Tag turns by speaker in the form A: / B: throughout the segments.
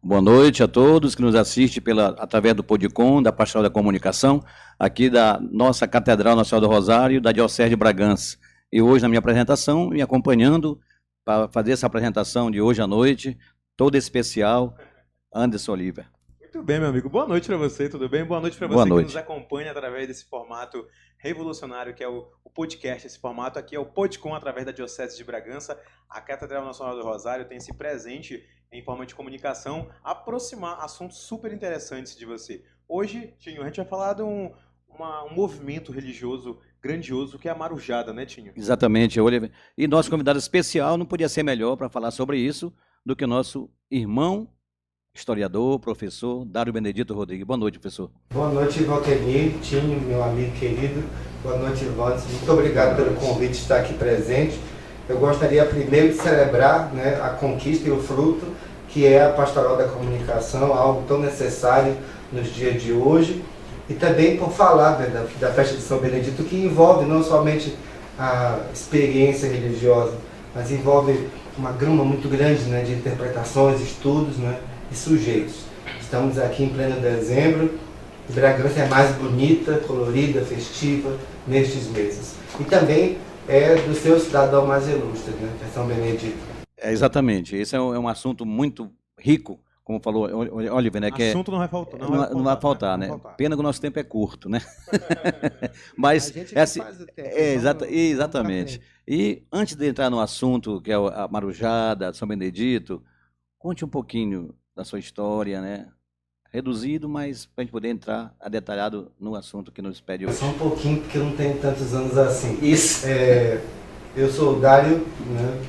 A: Boa noite a todos que nos assistem através do Podcom, da Pastoral da Comunicação, aqui da nossa Catedral Nacional do Rosário, da Diocese de Bragança. E hoje, na minha apresentação, me acompanhando para fazer essa apresentação de hoje à noite, toda especial, Anderson Oliver.
B: Muito bem, meu amigo. Boa noite para você, tudo bem? Boa noite para você que nos acompanha através desse formato revolucionário que é o podcast. Esse formato aqui é o Podcom, através da Diocese de Bragança. A Catedral Nacional do Rosário tem esse presente em forma de comunicação, aproximar assuntos super interessantes de você. Hoje, Tinho, a gente vai falar de um movimento religioso grandioso que é a Marujada, né, Tinho?
A: Exatamente, Oliver. E nosso convidado especial não podia ser melhor para falar sobre isso do que o nosso irmão, historiador, professor, Dário Benedito Rodrigues. Boa noite, professor.
C: Boa noite, Valtemir, Tinho, meu amigo querido. Boa noite, Ivantes. Muito obrigado pelo convite de estar aqui presente. Eu gostaria primeiro de celebrar, né, a conquista e o fruto que é a Pastoral da Comunicação, algo tão necessário nos dias de hoje. E também por falar, né, da festa de São Benedito, que envolve não somente a experiência religiosa, mas envolve uma gama muito grande, né, de interpretações, estudos, né, e sujeitos. Estamos aqui em pleno dezembro, e Bragança é mais bonita, colorida, festiva nestes meses. E também é do seu cidadão mais ilustre, né, que é São Benedito.
A: Exatamente, esse é um assunto muito rico, como falou Oliver, né? Que
B: assunto não vai faltar,
A: não vai faltar, né? Pena que o nosso tempo é curto, né? Mas
C: a gente
A: é assim,
C: faz o tempo,
A: exatamente. E antes de entrar no assunto, que é a Marujada, São Benedito, conte um pouquinho da sua história, né? Reduzido, mas para a gente poder entrar detalhado no assunto que nos pede hoje.
C: Só um pouquinho, porque eu não tenho tantos anos assim.
A: Isso.
C: Eu sou o Dário, né?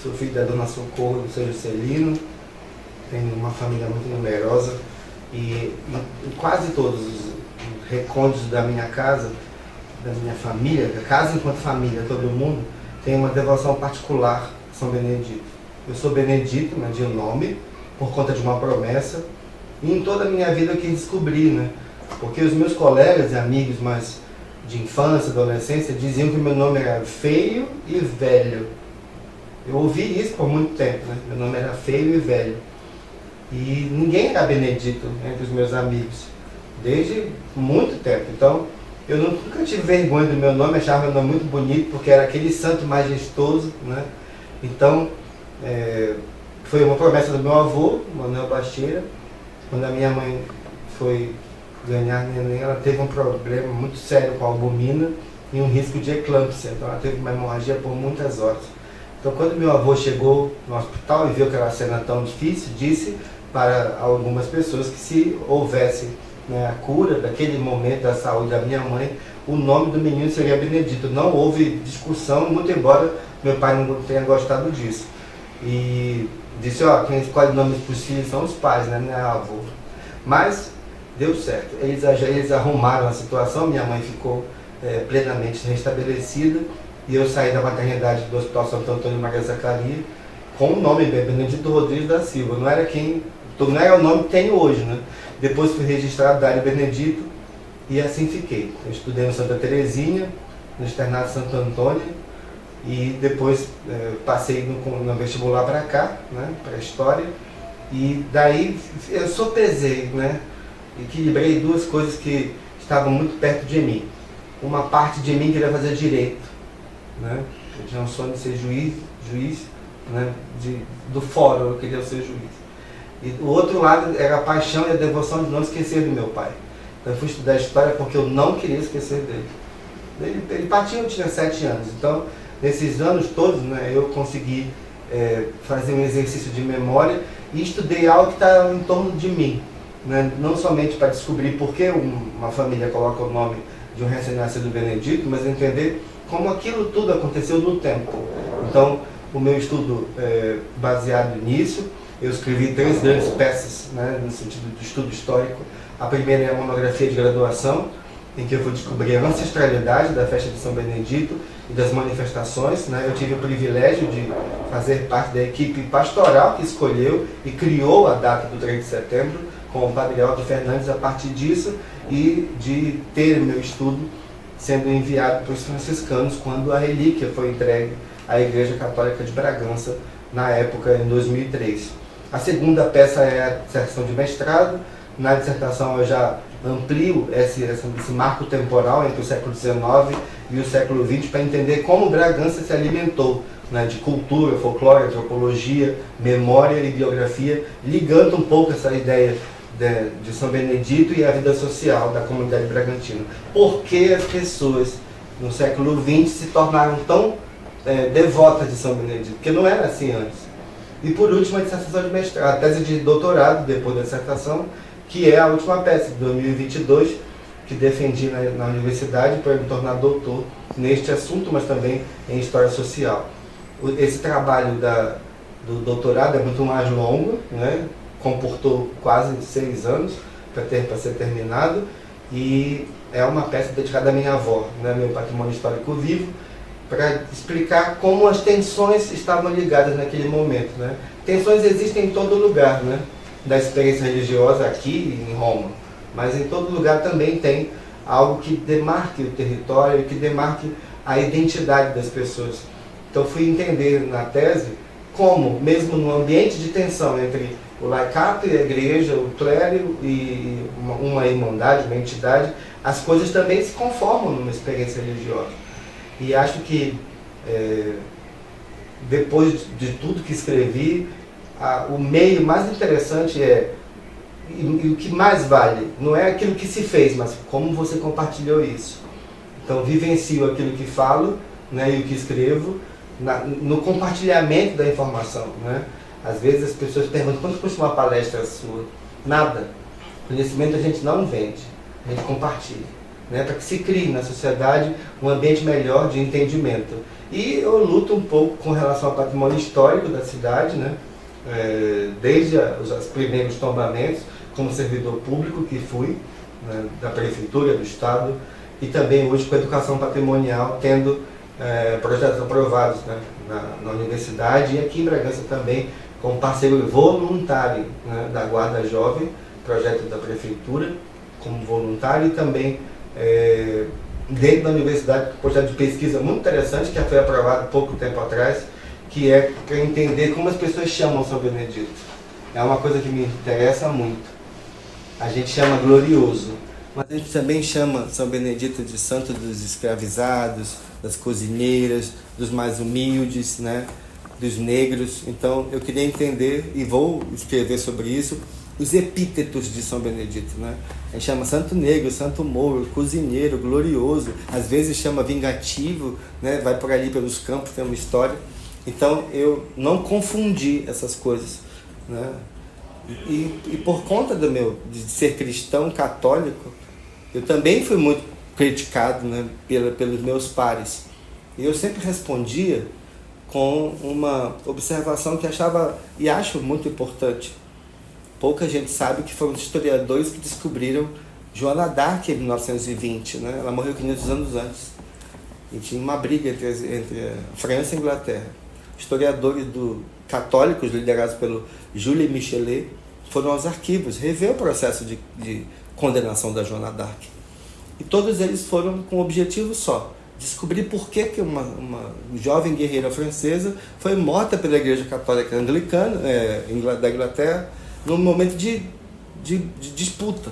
C: Sou filho da Dona Socorro do São Juscelino, tenho uma família muito numerosa e quase todos os recônditos da minha casa, da minha família, da casa enquanto família, todo mundo, tem uma devoção particular a São Benedito. Eu sou Benedito, né, de nome, por conta de uma promessa, e em toda a minha vida eu quis descobrir, né? Porque os meus colegas e amigos mais de infância, adolescência, diziam que meu nome era feio e velho. Eu ouvi isso por muito tempo, né? Meu nome era feio e velho. E ninguém era Benedito entre os meus amigos, desde muito tempo. Então, eu nunca tive vergonha do meu nome, achava meu nome muito bonito, porque era aquele santo majestoso, né? Então, foi uma promessa do meu avô, Manuel Basteira. Quando a minha mãe foi ganhar neném, ela teve um problema muito sério com a albumina e um risco de eclâmpsia. Então, ela teve uma hemorragia por muitas horas. Então, quando meu avô chegou no hospital e viu aquela cena tão difícil, disse para algumas pessoas que se houvesse, né, a cura daquele momento da saúde da minha mãe, o nome do menino seria Benedito. Não houve discussão, muito embora meu pai não tenha gostado disso. E disse, quem escolhe o nome dos filhos são os pais, né, não é a avó. Mas deu certo. Eles arrumaram a situação, minha mãe ficou plenamente restabelecida. E eu saí da maternidade do Hospital Santo Antônio Maria Zacaria com o nome Benedito Rodrigues da Silva. Não era o nome que tenho hoje, né? Depois fui registrado Dário Benedito e assim fiquei. Eu estudei no Santa Terezinha, no Externato Santo Antônio, e depois passei no vestibular para cá, né? Para História. E daí eu sopesei, né? Equilibrei duas coisas que estavam muito perto de mim. Uma parte de mim queria fazer direito, né? Eu tinha um sonho de ser juiz, né? Do fórum, eu queria ser juiz. E o outro lado era a paixão e a devoção de não esquecer do meu pai. Então eu fui estudar história porque eu não queria esquecer dele. Ele partiu, eu tinha 7 anos, então nesses anos todos, né, eu consegui fazer um exercício de memória e estudei algo que está em torno de mim, né? Não somente para descobrir por que uma família coloca o nome de um recém-nascido Benedito, mas entender como aquilo tudo aconteceu no tempo. Então, o meu estudo baseado nisso, eu escrevi 3 grandes peças, né, no sentido do estudo histórico. A primeira é a monografia de graduação, em que eu vou descobrir a ancestralidade da festa de São Benedito e das manifestações, né? Eu tive o privilégio de fazer parte da equipe pastoral que escolheu e criou a data do 3 de setembro, com o Padre Aldo Fernandes a partir disso, e de ter meu estudo sendo enviado para os franciscanos quando a relíquia foi entregue à Igreja Católica de Bragança, na época, em 2003. A segunda peça é a dissertação de mestrado. Na dissertação eu já amplio esse marco temporal entre o século XIX e o século XX para entender como Bragança se alimentou, né, de cultura, folclore, antropologia, memória e biografia, ligando um pouco essa ideia de São Benedito e a vida social da comunidade bragantina. Por que as pessoas no século XX se tornaram tão devotas de São Benedito? Porque não era assim antes. E por último, a dissertação de mestrado, a tese de doutorado, depois da dissertação, que é a última peça de 2022, que defendi na universidade para me tornar doutor neste assunto, mas também em História Social. Esse trabalho do doutorado é muito mais longo, né? Comportou quase 6 anos para ser terminado, e é uma peça dedicada à minha avó, né? Meu patrimônio histórico vivo, para explicar como as tensões estavam ligadas naquele momento, né? Tensões existem em todo lugar, né? Da experiência religiosa aqui em Roma, mas em todo lugar também tem algo que demarque o território, que demarque a identidade das pessoas. Então fui entender na tese como, mesmo no ambiente de tensão entre o laicato e a igreja, o clero e uma irmandade, uma entidade, as coisas também se conformam numa experiência religiosa. E acho que, depois de tudo que escrevi, o meio mais interessante e o que mais vale, não é aquilo que se fez, mas como você compartilhou isso. Então, vivencio aquilo que falo, né, e o que escrevo, no compartilhamento da informação, né? Às vezes as pessoas perguntam: quanto custa uma palestra sua? Nada. Conhecimento a gente não vende, a gente compartilha, né? Para que se crie na sociedade um ambiente melhor de entendimento. E eu luto um pouco com relação ao patrimônio histórico da cidade, né? Desde os primeiros tombamentos, como servidor público que fui, né, da prefeitura, do estado, e também hoje com a educação patrimonial, tendo projetos aprovados, né, na universidade e aqui em Bragança também, como parceiro voluntário, né, da Guarda Jovem, projeto da prefeitura, como voluntário, e também dentro da universidade, um projeto de pesquisa muito interessante, que foi aprovado pouco tempo atrás, que é para entender como as pessoas chamam São Benedito. É uma coisa que me interessa muito. A gente chama glorioso, mas a gente também chama São Benedito de santo dos escravizados, das cozinheiras, dos mais humildes, né? Dos negros. Então eu queria entender, e vou escrever sobre isso, os epítetos de São Benedito, né? A gente chama santo negro, santo mouro, cozinheiro, glorioso, às vezes chama vingativo, né? Vai por ali pelos campos, tem uma história. Então eu não confundi essas coisas, né? E por conta de ser cristão católico, eu também fui muito criticado, né, pelos meus pares. E eu sempre respondia com uma observação que achava e acho muito importante. Pouca gente sabe que foram os historiadores que descobriram Joana d'Arc em 1920, né? Ela morreu 500 anos antes. E tinha uma briga entre a França e a Inglaterra. Historiadores católicos, liderados pelo Jules Michelet, foram aos arquivos rever o processo de condenação da Joana d'Arc. E todos eles foram com um objetivo só: descobrir por que uma jovem guerreira francesa foi morta pela Igreja Católica Anglicana da Inglaterra num momento de disputa.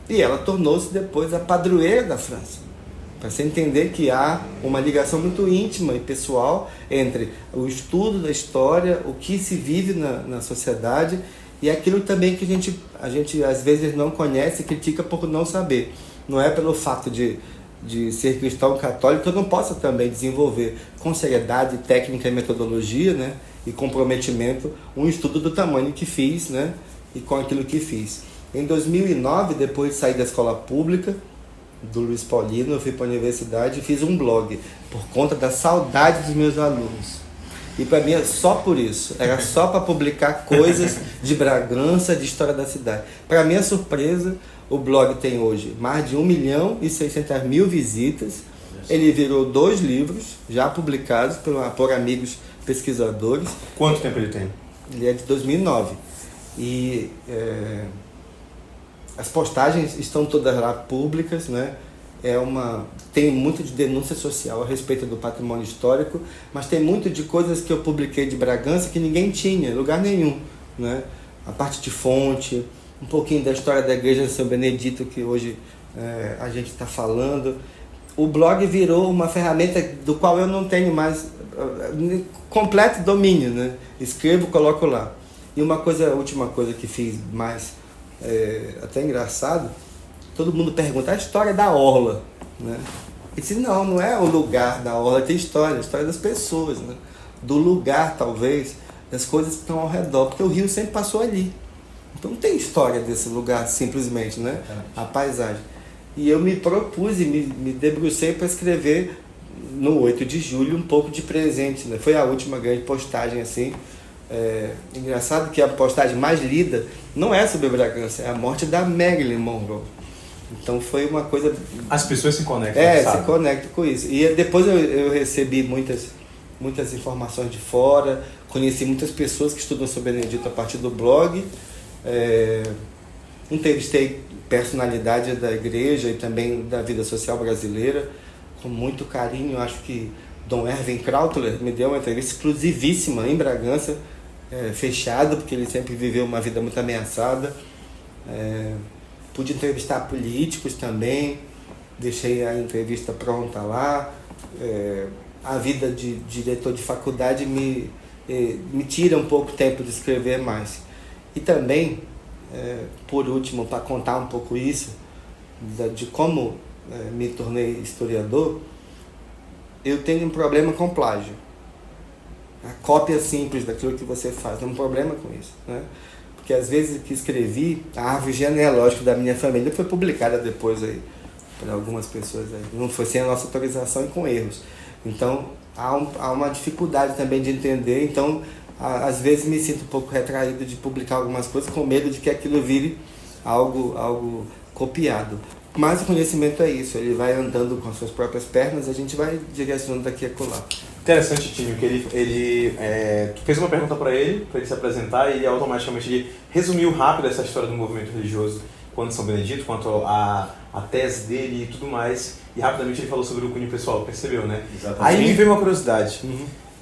C: E ela tornou-se depois a padroeira da França. Para você entender que há uma ligação muito íntima e pessoal entre o estudo da história, o que se vive na sociedade, e aquilo também que a gente às vezes não conhece e critica por não saber. Não é pelo fato de ser cristão católico que eu não possa também desenvolver com seriedade, técnica e metodologia, né, e comprometimento, um estudo do tamanho que fiz, né, e com aquilo que fiz. Em 2009, depois de sair da escola pública, do Luiz Paulino, eu fui para a universidade e fiz um blog, por conta da saudade dos meus alunos. E para mim, só por isso, era só para publicar coisas de Bragança, de história da cidade. Para minha surpresa, o blog tem hoje mais de 1.600.000 visitas. Ele virou 2 livros, já publicados por amigos pesquisadores.
B: Quanto tempo ele tem?
C: Ele é de 2009. E as postagens estão todas lá públicas, né? Tem muito de denúncia social a respeito do patrimônio histórico, mas tem muito de coisas que eu publiquei de Bragança que ninguém tinha, lugar nenhum, né? a parte de fonte, um pouquinho da história da igreja de São Benedito, que hoje a gente está falando. O blog virou uma ferramenta do qual eu não tenho mais completo domínio, né? Escrevo, coloco lá. E a última coisa que fiz mais, até engraçado, todo mundo pergunta a história da orla, né? E disse, não é o lugar da orla, tem história, a história das pessoas, né? Do lugar, talvez, das coisas que estão ao redor, porque o rio sempre passou ali. Então não tem história desse lugar, simplesmente, né? A paisagem. E eu me propus e me debrucei para escrever no 8 de julho um pouco de presente, né? Foi a última grande postagem, assim. Engraçado que a postagem mais lida não é sobre Bragança, é a morte da Marilyn Monroe. Então foi uma coisa...
B: As pessoas se conectam,
C: sabe? Se conectam com isso. E depois eu recebi muitas informações de fora, conheci muitas pessoas que estudam sobre Benedito a partir do blog, entrevistei personalidades da igreja e também da vida social brasileira com muito carinho. Acho que Dom Erwin Krautler me deu uma entrevista exclusivíssima em Bragança, fechada, porque ele sempre viveu uma vida muito ameaçada. Pude entrevistar políticos também, deixei a entrevista pronta lá. A vida de diretor de faculdade me tira um pouco tempo de escrever mais. E também, por último, para contar um pouco isso, de como me tornei historiador, eu tenho um problema com plágio. A cópia simples daquilo que você faz, tem um problema com isso, né? Porque às vezes que escrevi, a árvore genealógica da minha família foi publicada depois aí, para algumas pessoas aí. Não foi sem a nossa autorização e com erros. Então, há uma dificuldade também de entender. Então, às vezes me sinto um pouco retraído de publicar algumas coisas com medo de que aquilo vire algo copiado. Mas o conhecimento é isso, ele vai andando com as suas próprias pernas, a gente vai direcionando daqui a colar.
B: Interessante, Tinho, que ele tu fez uma pergunta para ele se apresentar, e ele automaticamente resumiu rápido essa história do movimento religioso quanto São Benedito, quanto a tese dele e tudo mais, e rapidamente ele falou sobre o cunho pessoal, percebeu, né?
C: Exatamente.
B: Aí me veio uma curiosidade.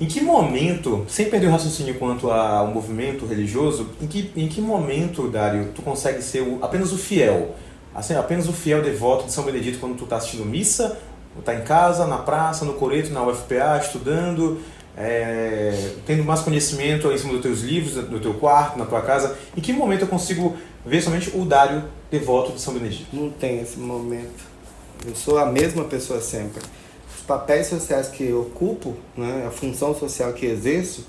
B: Em que momento, sem perder o raciocínio quanto ao movimento religioso, em que momento, Dário, tu consegue ser apenas o fiel? Assim, apenas o fiel devoto de São Benedito quando tu está assistindo missa, tá em casa, na praça, no coreto, na UFPA, estudando, tendo mais conhecimento em cima dos teus livros, do teu quarto, na tua casa. Em que momento eu consigo ver somente o Dário devoto de São Benedito?
C: Não tem esse momento. Eu sou a mesma pessoa sempre. Os papéis sociais que eu ocupo, né, a função social que exerço,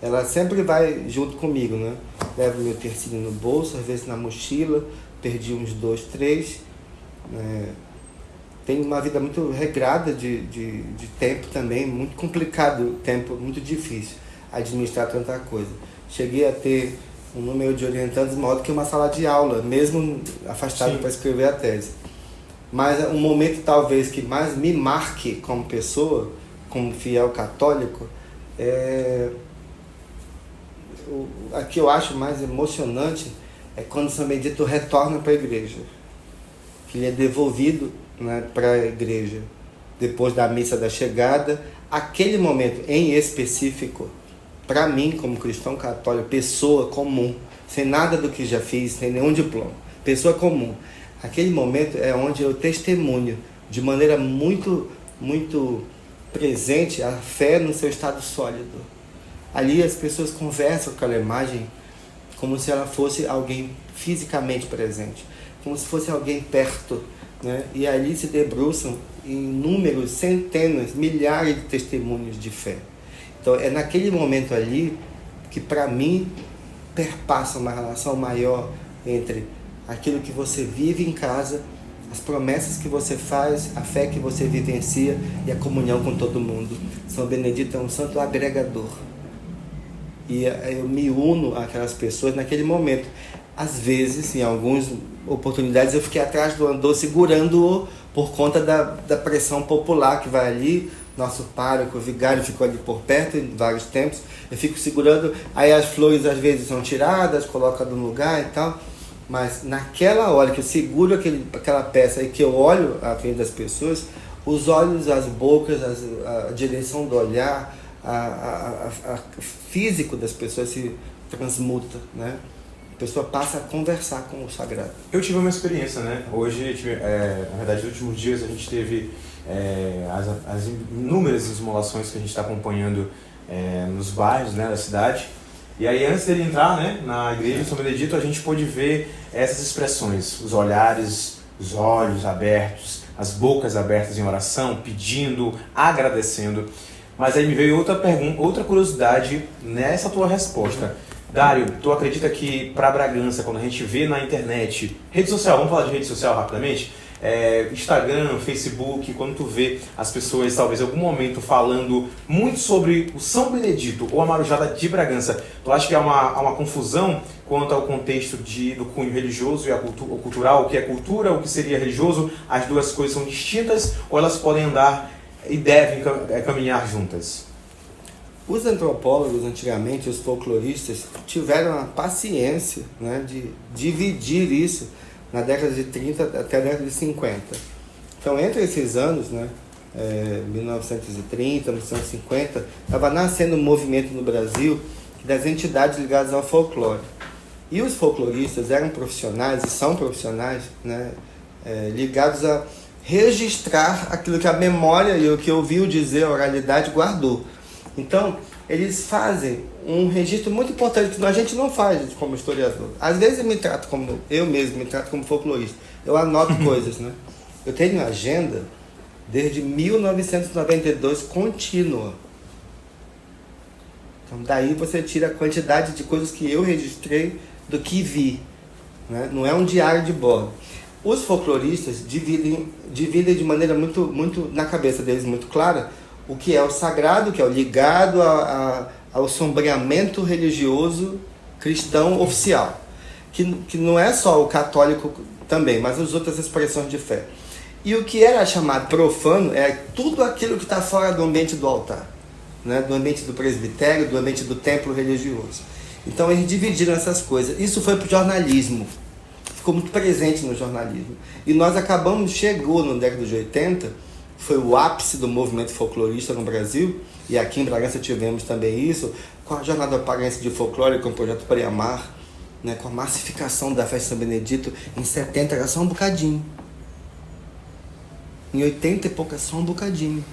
C: ela sempre vai junto comigo, né? Levo meu tercinho no bolso, às vezes na mochila, perdi uns 2, 3. Tenho uma vida muito regrada de tempo também, muito complicado, tempo muito difícil administrar tanta coisa. Cheguei a ter um número de orientandos maior do que uma sala de aula, mesmo afastado para escrever a tese. Mas um momento talvez que mais me marque como pessoa, como fiel católico, a que eu acho mais emocionante é quando São Benedito retorna para a igreja, que ele é devolvido, né, para a igreja depois da missa da chegada. Aquele momento em específico, para mim como cristão católico, pessoa comum, sem nada do que já fiz, sem nenhum diploma, pessoa comum, aquele momento é onde eu testemunho de maneira muito, muito presente a fé no seu estado sólido. Ali as pessoas conversam com aquela imagem como se ela fosse alguém fisicamente presente, como se fosse alguém perto, né? E ali se debruçam inúmeros, centenas, milhares de testemunhos de fé. Então é naquele momento ali que para mim perpassa uma relação maior entre aquilo que você vive em casa, as promessas que você faz, a fé que você vivencia e a comunhão com todo mundo. São Benedito é um santo agregador. E eu me uno àquelas pessoas naquele momento. Às vezes, em algumas oportunidades, eu fiquei atrás do andor segurando-o por conta da pressão popular que vai ali. Nosso pároco, o vigário, ficou ali por perto em vários tempos. Eu fico segurando, aí as flores às vezes são tiradas, coloca no lugar e tal. Mas naquela hora que eu seguro aquela peça e que eu olho à frente das pessoas, os olhos, as bocas, a direção do olhar, a físico das pessoas se transmuta, né? pessoa passa a conversar com o sagrado.
B: Eu tive uma experiência, né? Hoje, na verdade, nos últimos dias a gente teve as inúmeras esmolações que a gente está acompanhando nos bairros, né, da cidade. E aí, antes dele entrar, né, na igreja de São Benedito, a gente pôde ver essas expressões, os olhares, os olhos abertos, as bocas abertas em oração, pedindo, agradecendo. Mas aí me veio outra pergunta, outra curiosidade nessa tua resposta. Dário, tu acredita que para Bragança, quando a gente vê na internet, rede social, vamos falar de rede social rapidamente? Instagram, Facebook, quando tu vê as pessoas talvez em algum momento falando muito sobre o São Benedito ou a Marujada de Bragança, tu acha que há uma confusão quanto ao contexto do cunho religioso e o cultural, o que é cultura, o que seria religioso? As duas coisas são distintas ou elas podem andar e devem caminhar juntas?
C: Os antropólogos, antigamente, os folcloristas, tiveram a paciência, né, de dividir isso na década de 30 até a década de 50. Então, entre esses anos, né, 1930, 1950, estava nascendo um movimento no Brasil das entidades ligadas ao folclore. E os folcloristas eram profissionais, e são profissionais, né, ligados a registrar aquilo que a memória e o que ouviu dizer, a oralidade, guardou. Então, eles fazem um registro muito importante que a gente não faz como historiador. Às vezes eu mesmo me trato como folclorista. Eu anoto coisas, né? Eu tenho agenda desde 1992 contínua. Então, daí você tira a quantidade de coisas que eu registrei do que vi, né? Não é um diário de bordo. Os folcloristas dividem de maneira muito na cabeça deles, muito clara, o que é o sagrado, que é o ligado ao sombreamento religioso cristão oficial, que não é só o católico também, mas as outras expressões de fé. E o que era chamado profano é tudo aquilo que está fora do ambiente do altar, né? Do ambiente do presbitério, do ambiente do templo religioso. Então eles dividiram essas coisas. Isso foi para o jornalismo, ficou muito presente no jornalismo. E nós chegou na década de 80, foi o ápice do movimento folclorista no Brasil, e aqui em Bragança tivemos também isso, com a Jornada Paraense de Folclore, com o projeto Preamar, né, com a massificação da festa de São Benedito. Em 70 era só um bocadinho. Em 80 e pouco, só um bocadinho.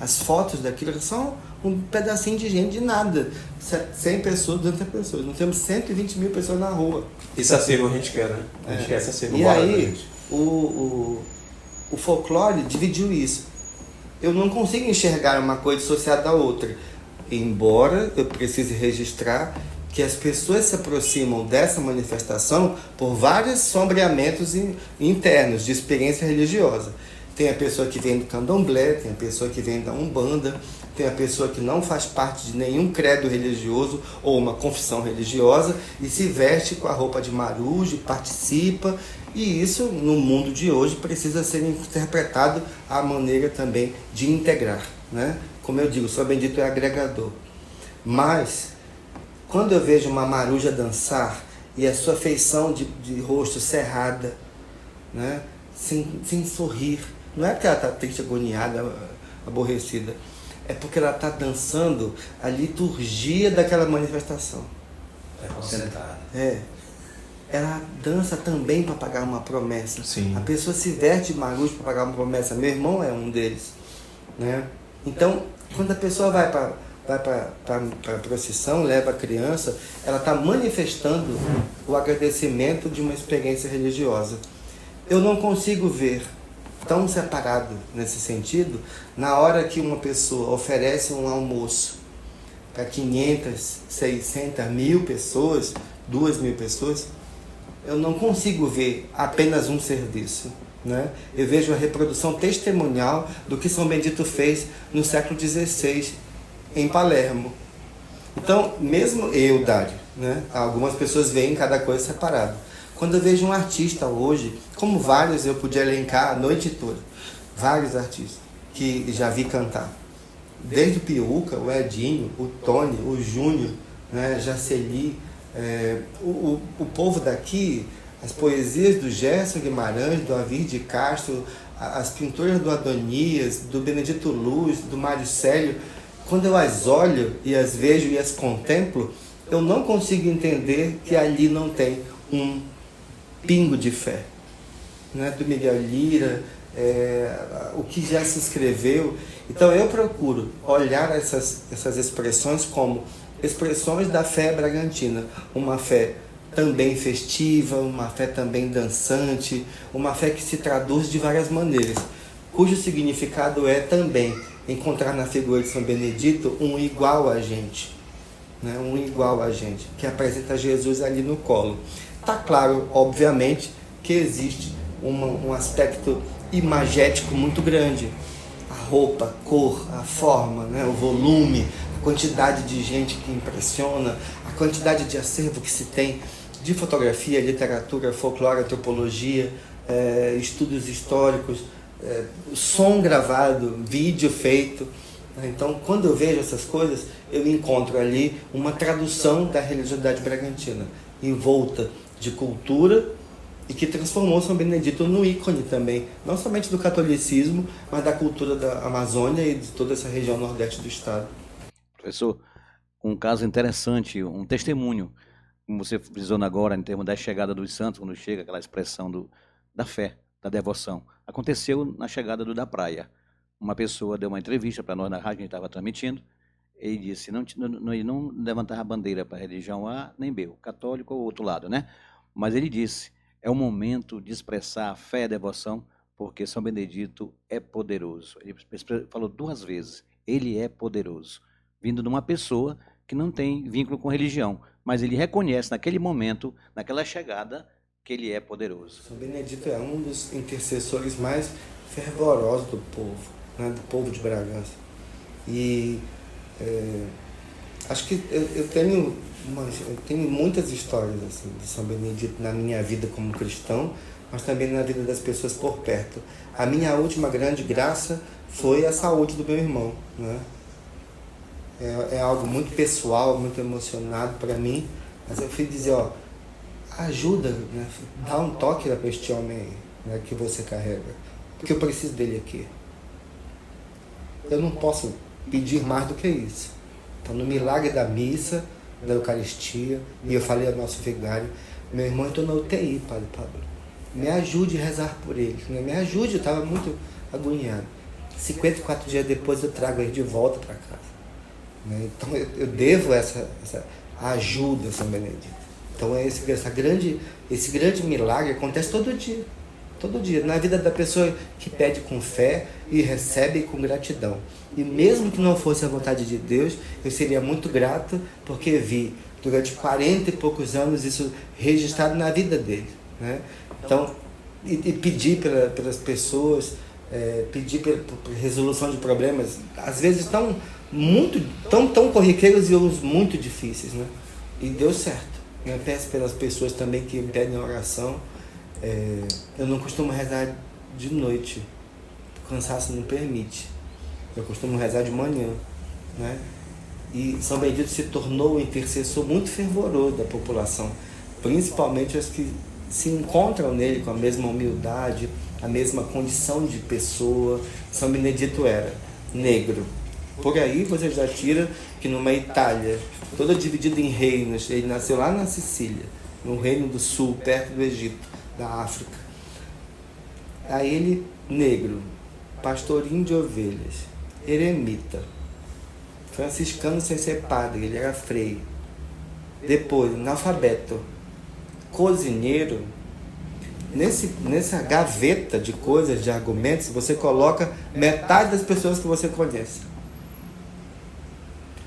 C: As fotos daquilo eram só um pedacinho de gente, de nada. 100 pessoas, 200 pessoas. Nós temos 120 mil pessoas na rua.
B: Esse acervo a gente quer, né? A gente quer esse acervo.
C: E aí, o folclore dividiu isso. Eu não consigo enxergar uma coisa associada à outra. Embora eu precise registrar que as pessoas se aproximam dessa manifestação por vários sombreamentos internos de experiência religiosa. Tem a pessoa que vem do candomblé, tem a pessoa que vem da Umbanda, tem a pessoa que não faz parte de nenhum credo religioso ou uma confissão religiosa e se veste com a roupa de marujo, participa. E isso, no mundo de hoje, precisa ser interpretado à maneira também de integrar, né? Como eu digo, São Benedito é agregador. Mas, quando eu vejo uma maruja dançar e a sua feição de rosto cerrada, né? Sem sorrir, não é porque ela está triste, agoniada, aborrecida, é porque ela está dançando a liturgia daquela manifestação.
B: É concentrada.
C: Ela dança também para pagar uma promessa.
B: Sim.
C: A pessoa se veste de marujo para pagar uma promessa. Meu irmão é um deles, né? Então, quando a pessoa vai para a procissão, leva a criança, ela está manifestando o agradecimento de uma experiência religiosa. Eu não consigo ver tão separado nesse sentido na hora que uma pessoa oferece um almoço para 500, 600, 1.000 pessoas, 2.000 pessoas. Eu não consigo ver apenas um serviço, né? Eu vejo a reprodução testemunhal do que São Benedito fez no século XVI em Palermo. Então, mesmo eu, Dário, né? Algumas pessoas veem cada coisa separada. Quando eu vejo um artista hoje, como vários eu podia elencar a noite toda, vários artistas que já vi cantar, desde o Piuca, o Edinho, o Tony, o Júnior, né? Jaceli, o povo daqui, as poesias do Gerson Guimarães, do Avir de Castro, as pinturas do Adonias, do Benedito Luz, do Mário Célio, quando eu as olho e as vejo e as contemplo, eu não consigo entender que ali não tem um pingo de fé, né? Do Miguel Lira, o que já se escreveu. Então eu procuro olhar essas expressões como expressões da fé bragantina, uma fé também festiva, uma fé também dançante, uma fé que se traduz de várias maneiras, cujo significado é também encontrar na figura de São Benedito um igual a gente, né? Um igual a gente, que apresenta Jesus ali no colo. Está claro, obviamente, que existe um aspecto imagético muito grande. A roupa, a cor, a forma, né? O volume, a quantidade de gente que impressiona, a quantidade de acervo que se tem de fotografia, literatura, folclore, antropologia, estudos históricos, som gravado, vídeo feito. Então, quando eu vejo essas coisas, eu encontro ali uma tradução da religiosidade bragantina, envolta de cultura, e que transformou São Benedito no ícone também, não somente do catolicismo, mas da cultura da Amazônia e de toda essa região nordeste do estado.
A: Professor, um caso interessante, um testemunho, como você frisou agora, em termos da chegada dos santos, quando chega aquela expressão da fé, da devoção. Aconteceu na chegada do da praia. Uma pessoa deu uma entrevista para nós na rádio, a gente estava transmitindo, e disse, não levantar a bandeira para a religião A nem B, o católico ou o outro lado, né? Mas ele disse, é o momento de expressar a fé e a devoção, porque São Benedito é poderoso. Ele falou 2 vezes, ele é poderoso, vindo de uma pessoa que não tem vínculo com religião, mas ele reconhece naquele momento, naquela chegada, que ele é poderoso.
C: São Benedito é um dos intercessores mais fervorosos do povo, né, do povo de Bragança. E acho que eu tenho muitas histórias assim, de São Benedito na minha vida como cristão, mas também na vida das pessoas por perto. A minha última grande graça foi a saúde do meu irmão, né? É algo muito pessoal, muito emocionado para mim, mas eu fui dizer, ajuda, né? Dá um toque para este homem aí, né, que você carrega, porque eu preciso dele aqui. Eu não posso pedir mais do que isso. Então, no milagre da missa, da Eucaristia, e eu falei ao nosso vigário, meu irmão entrou na UTI, Padre Pablo, me ajude a rezar por ele, né? Me ajude, eu estava muito agoniado. 54 dias depois eu trago ele de volta para casa. Então eu devo essa ajuda a São Benedito. Então esse grande milagre acontece todo dia, na vida da pessoa que pede com fé e recebe com gratidão. E mesmo que não fosse a vontade de Deus, eu seria muito grato, porque vi durante 40 e poucos anos isso registrado na vida dele, né? Então, e pedir pelas pessoas, pedir por resolução de problemas, às vezes tão corriqueiros e uns muito difíceis, né? E deu certo. Eu peço pelas pessoas também que me pedem oração. Eu não costumo rezar de noite, o cansaço não permite. Eu costumo rezar de manhã, né? E São Benedito se tornou um intercessor muito fervoroso da população, principalmente as que se encontram nele com a mesma humildade, a mesma condição de pessoa. São Benedito era negro. Por aí você já tira que numa Itália, toda dividida em reinos, ele nasceu lá na Sicília, no Reino do Sul, perto do Egito, da África. Aí ele, negro, pastorinho de ovelhas, eremita, franciscano sem ser padre, ele era frei. Depois, analfabeto, cozinheiro. Nessa gaveta de coisas, de argumentos, você coloca metade das pessoas que você conhece.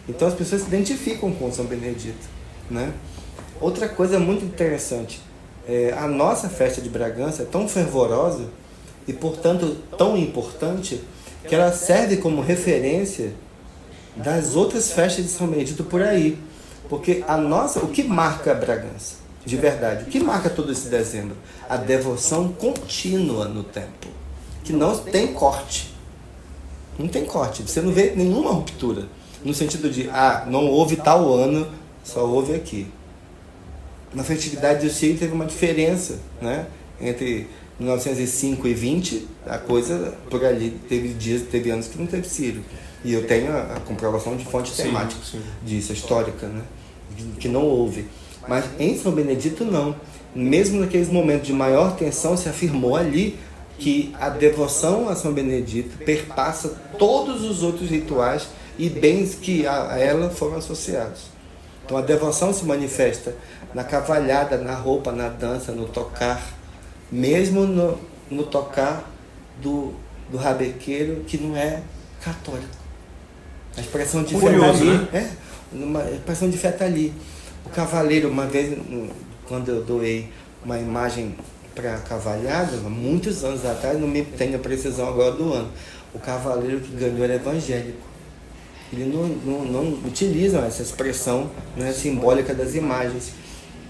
C: Então as pessoas se identificam com São Benedito, né? Outra coisa muito interessante, a nossa festa de Bragança é tão fervorosa e, portanto, tão importante, que ela serve como referência das outras festas de São Benedito por aí. Porque o que marca Bragança, de verdade, o que marca todo esse dezembro? A devoção contínua no tempo, que não tem corte. Não tem corte, você não vê nenhuma ruptura. No sentido de, não houve tal ano, só houve aqui. Na festividade do Círio teve uma diferença, né? Entre 1905 e 20, a coisa por ali, teve anos que não teve Círio. E eu tenho a comprovação de fonte temática disso, histórica, né? Que não houve. Mas em São Benedito não. mesmo naqueles momentos de maior tensão, se afirmou ali que a devoção a São Benedito perpassa todos os outros rituais e bens que a ela foram associados. Então a devoção se manifesta na cavalhada, na roupa, na dança, no tocar, mesmo no tocar do rabequeiro que não é católico. A expressão de fé ali, né? Uma expressão de fé está ali. O cavaleiro, uma vez, quando eu doei uma imagem para a cavalhada, muitos anos atrás, não me tenho a precisão agora do ano, o cavaleiro que ganhou era evangélico. Ele não utilizam essa expressão, né, simbólica das imagens.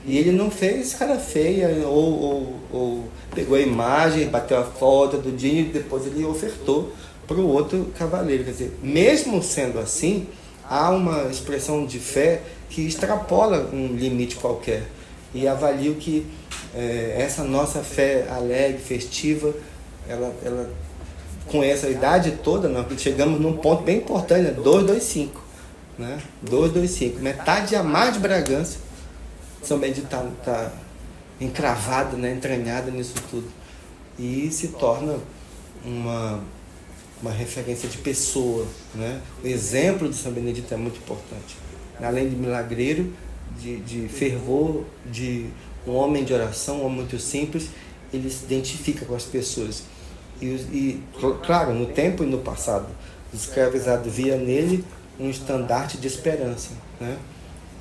C: E ele não fez cara feia, ou pegou a imagem, bateu a foto do dia e depois ele ofertou para o outro cavaleiro. Quer dizer, mesmo sendo assim, há uma expressão de fé que extrapola um limite qualquer. E avalio que essa nossa fé alegre, festiva, ela com essa idade toda, nós chegamos num ponto bem importante, né? 225. Né? 225. Metade a mais de Bragança. São Benedito está encravado, né? Entranhado nisso tudo. E se torna uma referência de pessoa. Né? O exemplo de São Benedito é muito importante. Além de milagreiro, de fervor, de um homem de oração, um homem muito simples, ele se identifica com as pessoas. E claro, no tempo e no passado, o escravizado via nele um estandarte de esperança. Né?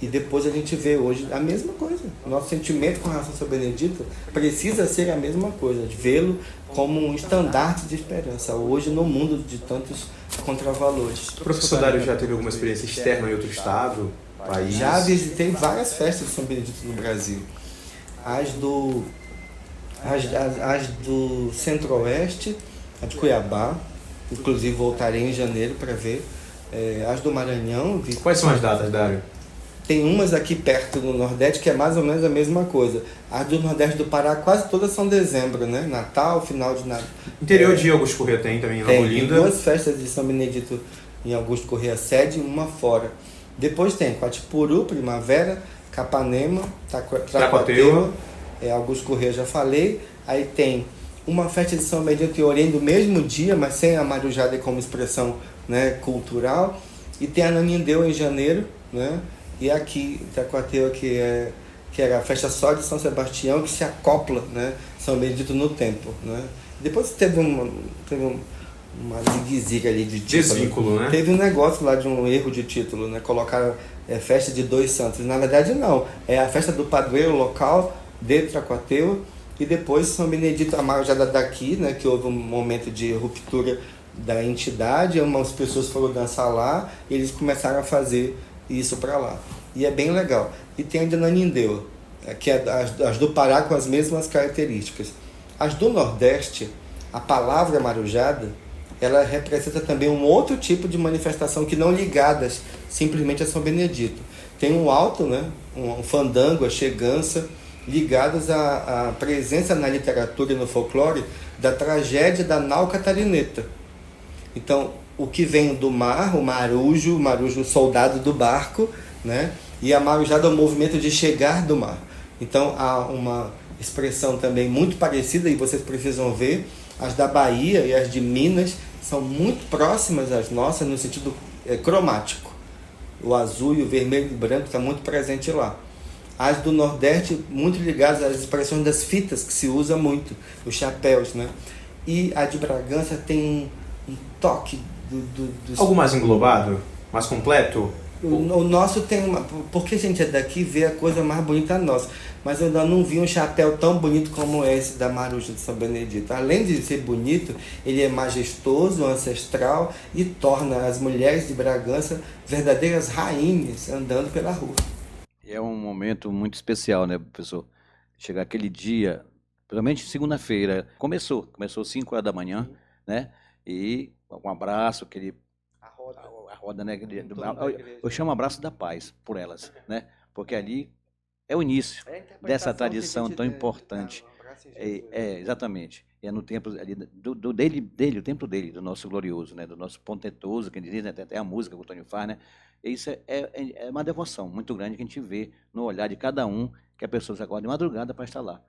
C: E depois a gente vê hoje a mesma coisa. O nosso sentimento com relação a São Benedito precisa ser a mesma coisa, de vê-lo como um estandarte de esperança, hoje no mundo de tantos contravalores.
B: O professor Dário já teve alguma experiência externa em outro estado, país?
C: Já visitei várias festas de São Benedito no Brasil. As do Centro-Oeste, a de Cuiabá, inclusive voltarei em janeiro para ver. As do Maranhão.
B: Quais são as datas, Dário?
C: Tem umas aqui perto no Nordeste que é mais ou menos a mesma coisa. As do Nordeste do Pará quase todas são dezembro, né? Natal, final de Natal.
B: Interior de Augusto Corrêa tem também em Lagoa Linda.
C: Tem 2 festas de São Benedito em Augusto Corrêa sede e uma fora. Depois tem Quatipuru, Primavera, Capanema, Tracuateua, Augusto Corrêa já falei. Aí tem uma festa de São Benedito em Orém do mesmo dia, mas sem a marujada como expressão, né, cultural. E tem a Nanindeu em janeiro, né? E aqui, Tracuateua, que era a festa só de São Sebastião, que se acopla, né, São Benedito no tempo. Né? Depois teve uma zigue-zigue ali de título.
B: Desvínculo, né?
C: Teve um negócio lá de um erro de título, né? Colocaram festa de 2 santos. Na verdade, não. É a festa do padroeiro local de Tracuateua e depois São Benedito, a marujada daqui, né? Que houve um momento de ruptura da entidade, umas pessoas foram dançar lá e eles começaram a fazer isso para lá. E é bem legal. E tem a de Nanindeu, que é as do Pará com as mesmas características. As do Nordeste, a palavra marujada, ela representa também um outro tipo de manifestação que não ligadas simplesmente a São Benedito. Tem um alto, né, um fandango, a chegança, ligadas à presença na literatura e no folclore da tragédia da nau catarineta. Então, o que vem do mar, o marujo, soldado do barco, né? E a marujada é o movimento de chegar do mar. Então, há uma expressão também muito parecida, e vocês precisam ver, as da Bahia e as de Minas são muito próximas às nossas no sentido cromático. O azul e o vermelho e o branco está muito presente lá. As do Nordeste, muito ligadas às expressões das fitas, que se usa muito, os chapéus, né? E a de Bragança tem um toque
B: Algo mais englobado? Mais completo?
C: O nosso tem uma... Porque a gente é daqui, vê a coisa mais bonita nossa. Mas eu ainda não vi um chapéu tão bonito como esse da Maruja de São Benedito. Além de ser bonito, ele é majestoso, ancestral e torna as mulheres de Bragança verdadeiras rainhas andando pela rua.
A: É um momento muito especial, né, professor? Chegar aquele dia, principalmente segunda-feira, começou 5 horas da manhã, né? E um abraço, a roda, né? Eu chamo abraço da paz por elas, né? Porque ali é o início dessa tradição tão importante. Exatamente. É no templo ali dele, o templo dele, do nosso glorioso, né? Do nosso pontentoso, que diz, né? Tem até a música que o Antônio faz, né? Isso é uma devoção muito grande que a gente vê no olhar de cada um que a pessoa se acorda de madrugada para estar lá.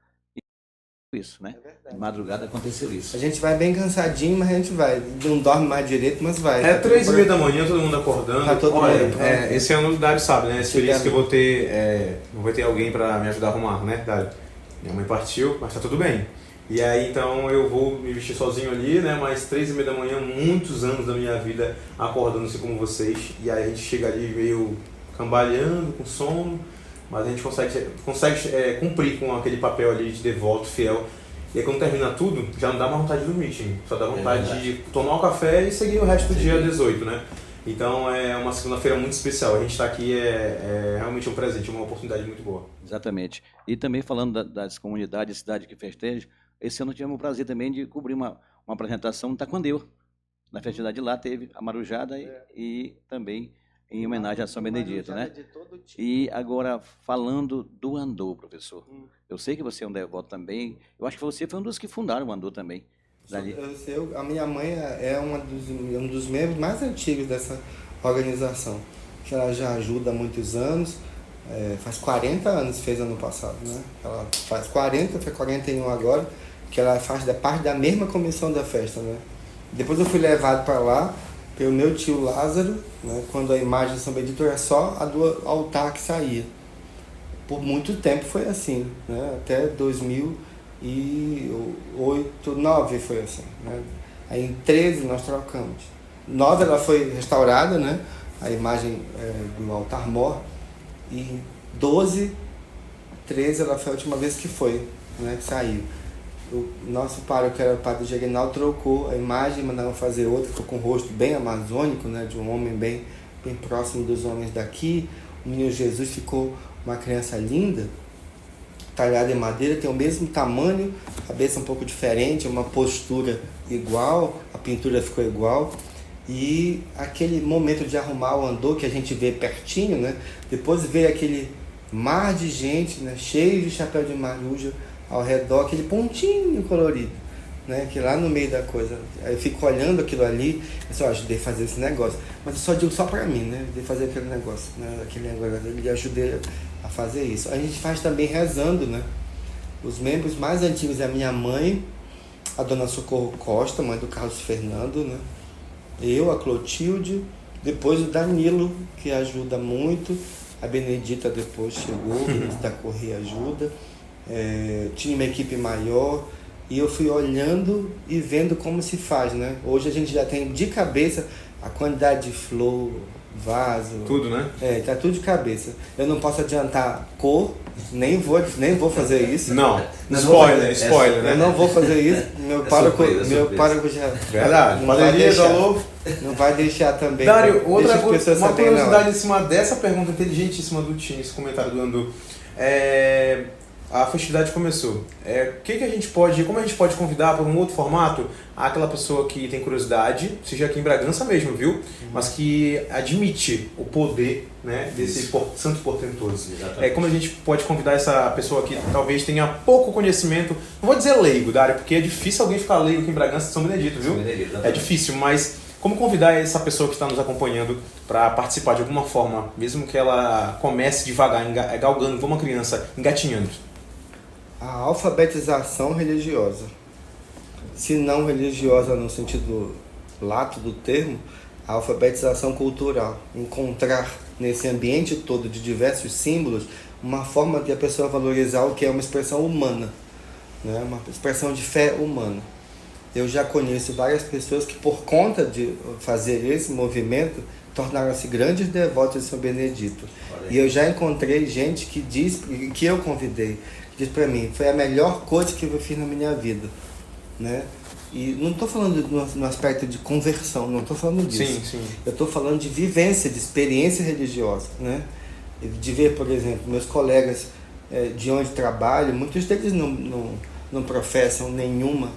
A: Isso, né? De madrugada aconteceu isso.
C: A gente vai bem cansadinho, mas a gente vai. Não dorme mais direito, mas vai.
B: É 3h30 da manhã, todo mundo acordando.
C: Tá todo
B: Olha,
C: mundo.
B: esse ano o Dário sabe, né? Esse feliz que eu vou ter, não vai ter alguém pra me ajudar a arrumar, né, Dário? Minha mãe partiu, mas tá tudo bem. E aí, então, eu vou me vestir sozinho ali, né? Mas 3h30 da manhã, muitos anos da minha vida acordando assim como vocês. E aí a gente chega ali meio cambaleando, com sono, mas a gente consegue cumprir com aquele papel ali de devoto, fiel. E aí quando termina tudo, já não dá mais vontade de dormir, time. Só dá vontade de tomar um café e seguir o resto do dia 18, né? Então é uma segunda-feira muito especial. A gente está aqui é realmente um presente, uma oportunidade muito boa.
A: Exatamente. E também falando das comunidades, cidade que festeja, esse ano tivemos o prazer também de cobrir uma apresentação no Taquandeu. Na festividade lá teve a marujada e também em homenagem a São Benedito, né? E agora, falando do Andor, professor. Eu sei que você é um devoto também. Eu acho que você foi um dos que fundaram o Andor também.
C: A minha mãe é um dos membros mais antigos dessa organização. Que ela já ajuda há muitos anos. Faz 40 anos, fez ano passado, né? Ela faz 40, foi 41 agora, que ela faz parte da mesma comissão da festa, né? Depois eu fui levado para lá pelo meu tio Lázaro, né, quando a imagem de São Benedito era só a do altar que saía. Por muito tempo foi assim, né, até 2008, 2009 foi assim. Né. Aí em 13 nós trocamos. 9 ela foi restaurada, né, a imagem do altar mor, e 12, 13 ela foi a última vez que foi, né, que saiu. O nosso pároco, que era o padre Gerenal, trocou a imagem, mandaram fazer outra, ficou com o rosto bem amazônico, né, de um homem bem próximo dos homens daqui. O menino Jesus ficou uma criança linda, talhada em madeira, tem o mesmo tamanho, cabeça um pouco diferente, uma postura igual, a pintura ficou igual. E aquele momento de arrumar o Andor, que a gente vê pertinho, né, depois veio aquele mar de gente, né, cheio de chapéu de maruja, ao redor, aquele pontinho colorido, né, que lá no meio da coisa. Aí eu fico olhando aquilo ali, eu só ajudei a fazer esse negócio, mas eu só digo só pra mim, né, de fazer aquele negócio, né, ele ajudei a fazer isso. A gente faz também rezando, né, os membros mais antigos é a minha mãe, a dona Socorro Costa, mãe do Carlos Fernando, né, eu, a Clotilde, depois o Danilo, que ajuda muito, a Benedita depois chegou, da Correia ajuda. Tinha uma equipe maior e eu fui olhando e vendo como se faz, né? Hoje a gente já tem de cabeça a quantidade de flor, vaso,
B: tudo, né?
C: Tá tudo de cabeça. Eu não posso adiantar cor, nem vou fazer isso.
B: Não, spoiler, né?
C: Eu não vou fazer isso. Meu pároco já.
B: Verdade.
C: Não vai deixar também.
B: Dário, uma curiosidade em cima dessa pergunta inteligentíssima do Tim, esse comentário do Andor. A festividade começou. Como a gente pode convidar para um outro formato aquela pessoa que tem curiosidade, seja aqui em Bragança mesmo, viu? Mas que admite o poder, né, desse santo portentoso. Como a gente pode convidar essa pessoa que talvez tenha pouco conhecimento, não vou dizer leigo, Dário, porque é difícil alguém ficar leigo aqui em Bragança de São Benedito, viu? É difícil, mas como convidar essa pessoa que está nos acompanhando para participar de alguma forma, mesmo que ela comece devagar, galgando como uma criança, engatinhando?
C: A alfabetização religiosa, se não religiosa no sentido lato do termo, a alfabetização cultural. Encontrar nesse ambiente todo de diversos símbolos uma forma de a pessoa valorizar o que é uma expressão humana, né? Uma expressão de fé humana. Eu já conheço várias pessoas que, por conta de fazer esse movimento, tornaram-se grandes devotos de São Benedito. E eu já encontrei gente que que eu convidei, diz para mim, foi a melhor coisa que eu fiz na minha vida, né? E não estou falando no aspecto de conversão, não estou falando disso.
B: Sim.
C: Eu estou falando de vivência, de experiência religiosa, né? De ver, por exemplo, meus colegas de onde trabalho, muitos deles não professam nenhuma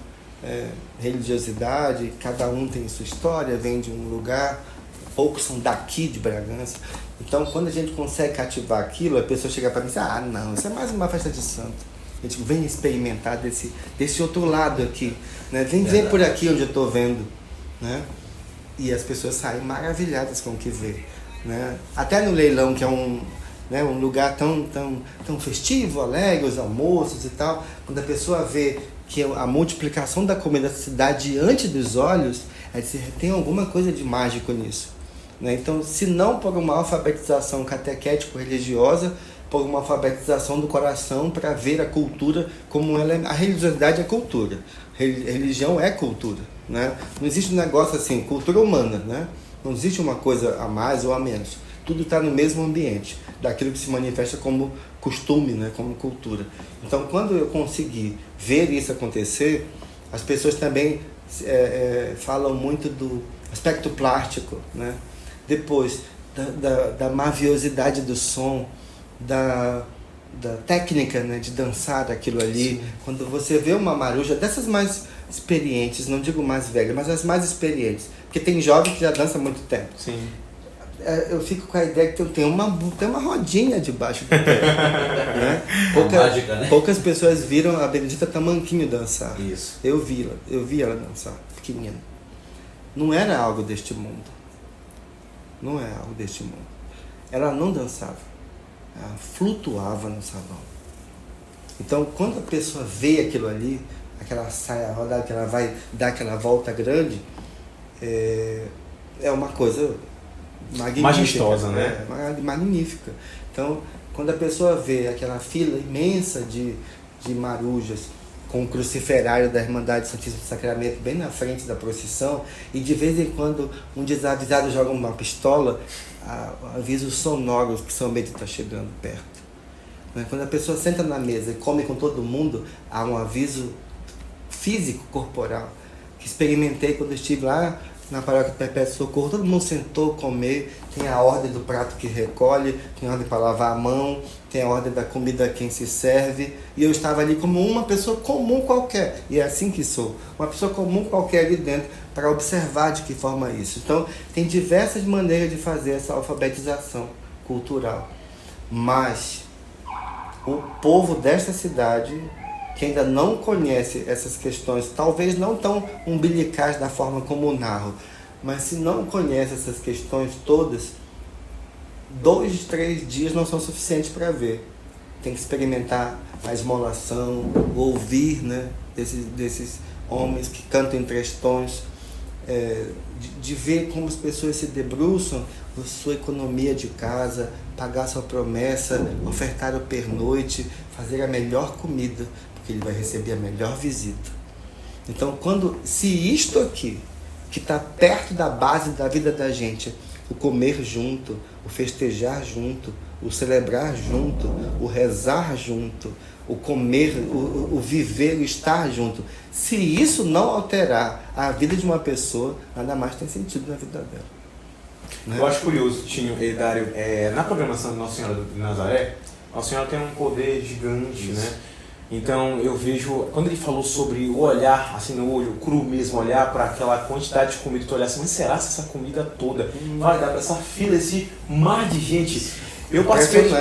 C: religiosidade, cada um tem sua história, vem de um lugar, poucos são daqui de Bragança. Então, quando a gente consegue cativar aquilo, a pessoa chega para mim e diz, não, isso é mais uma festa de santo. A gente vem experimentar desse outro lado aqui, né? Vem por aqui onde eu estou vendo, né? E as pessoas saem maravilhadas com o que vê, né? Até no leilão, que é né? Um lugar tão festivo, alegre, os almoços e tal. Quando a pessoa vê que a multiplicação da comida se dá diante dos olhos, tem alguma coisa de mágico nisso, né? Então, se não por uma alfabetização catequético-religiosa, por uma alfabetização do coração para ver a cultura como ela é. A religiosidade é cultura, religião é cultura, né? Não existe um negócio assim, cultura humana, né? Não existe uma coisa a mais ou a menos. Tudo está no mesmo ambiente, daquilo que se manifesta como costume, né? Como cultura. Então, quando eu consegui ver isso acontecer, as pessoas também falam muito do aspecto plástico, né? Depois, da maviosidade do som, da técnica, né, de dançar aquilo ali. Sim. Quando você vê uma maruja dessas mais experientes, não digo mais velhas, mas as mais experientes, porque tem jovem que já dança há muito tempo.
B: Sim.
C: Eu fico com a ideia que tem uma rodinha debaixo do pé. Né?
A: Mágica, né?
C: Poucas pessoas viram a Benedita Tamanquinho dançar.
A: Isso.
C: Eu vi ela dançar, pequenina. Não era algo deste mundo. Não é algo deste mundo. Ela não dançava. Ela flutuava no salão. Então, quando a pessoa vê aquilo ali, aquela saia rodada, que ela vai dar aquela volta grande, é uma coisa magnífica.
B: Majestosa, né?
C: Magnífica. Então, quando a pessoa vê aquela fila imensa de marujas com o cruciferário da Irmandade Santíssimo Sacramento bem na frente da procissão, e de vez em quando um desavisado joga uma pistola, avisos sonoros que São Bento está chegando perto. Quando a pessoa senta na mesa e come com todo mundo, há um aviso físico, corporal, que experimentei quando estive lá na Paróquia do Perpétuo Socorro. Todo mundo sentou comer, tem a ordem do prato que recolhe, tem a ordem para lavar a mão, tem a ordem da comida a quem se serve, e eu estava ali como uma pessoa comum qualquer, e é assim que sou, uma pessoa comum qualquer ali dentro, para observar de que forma é isso. Então, tem diversas maneiras de fazer essa alfabetização cultural, mas o povo desta cidade, que ainda não conhece essas questões, talvez não tão umbilicais da forma como narro, mas se não conhece essas questões todas, 2, 3 dias não são suficientes para ver. Tem que experimentar a esmolação, ouvir, né, desses homens que cantam em 3 tons, de ver como as pessoas se debruçam na sua economia de casa, pagar sua promessa, ofertar o pernoite, fazer a melhor comida, porque ele vai receber a melhor visita. Então, se isto aqui, que está perto da base da vida da gente, o comer junto, o festejar junto, o celebrar junto, o rezar junto, o comer, o viver, o estar junto. Se isso não alterar a vida de uma pessoa, nada mais tem sentido na vida dela. Né?
B: Eu acho curioso, Tinho e Dário, na programação de Nossa Senhora de Nazaré, Nossa Senhora tem um poder gigante, né? Então eu vejo, quando ele falou sobre o olhar, assim no olho cru mesmo, olhar para aquela quantidade de comida, tu olhar assim, mas será que essa comida toda vai dar para essa fila, esse mar de gente? Eu participei.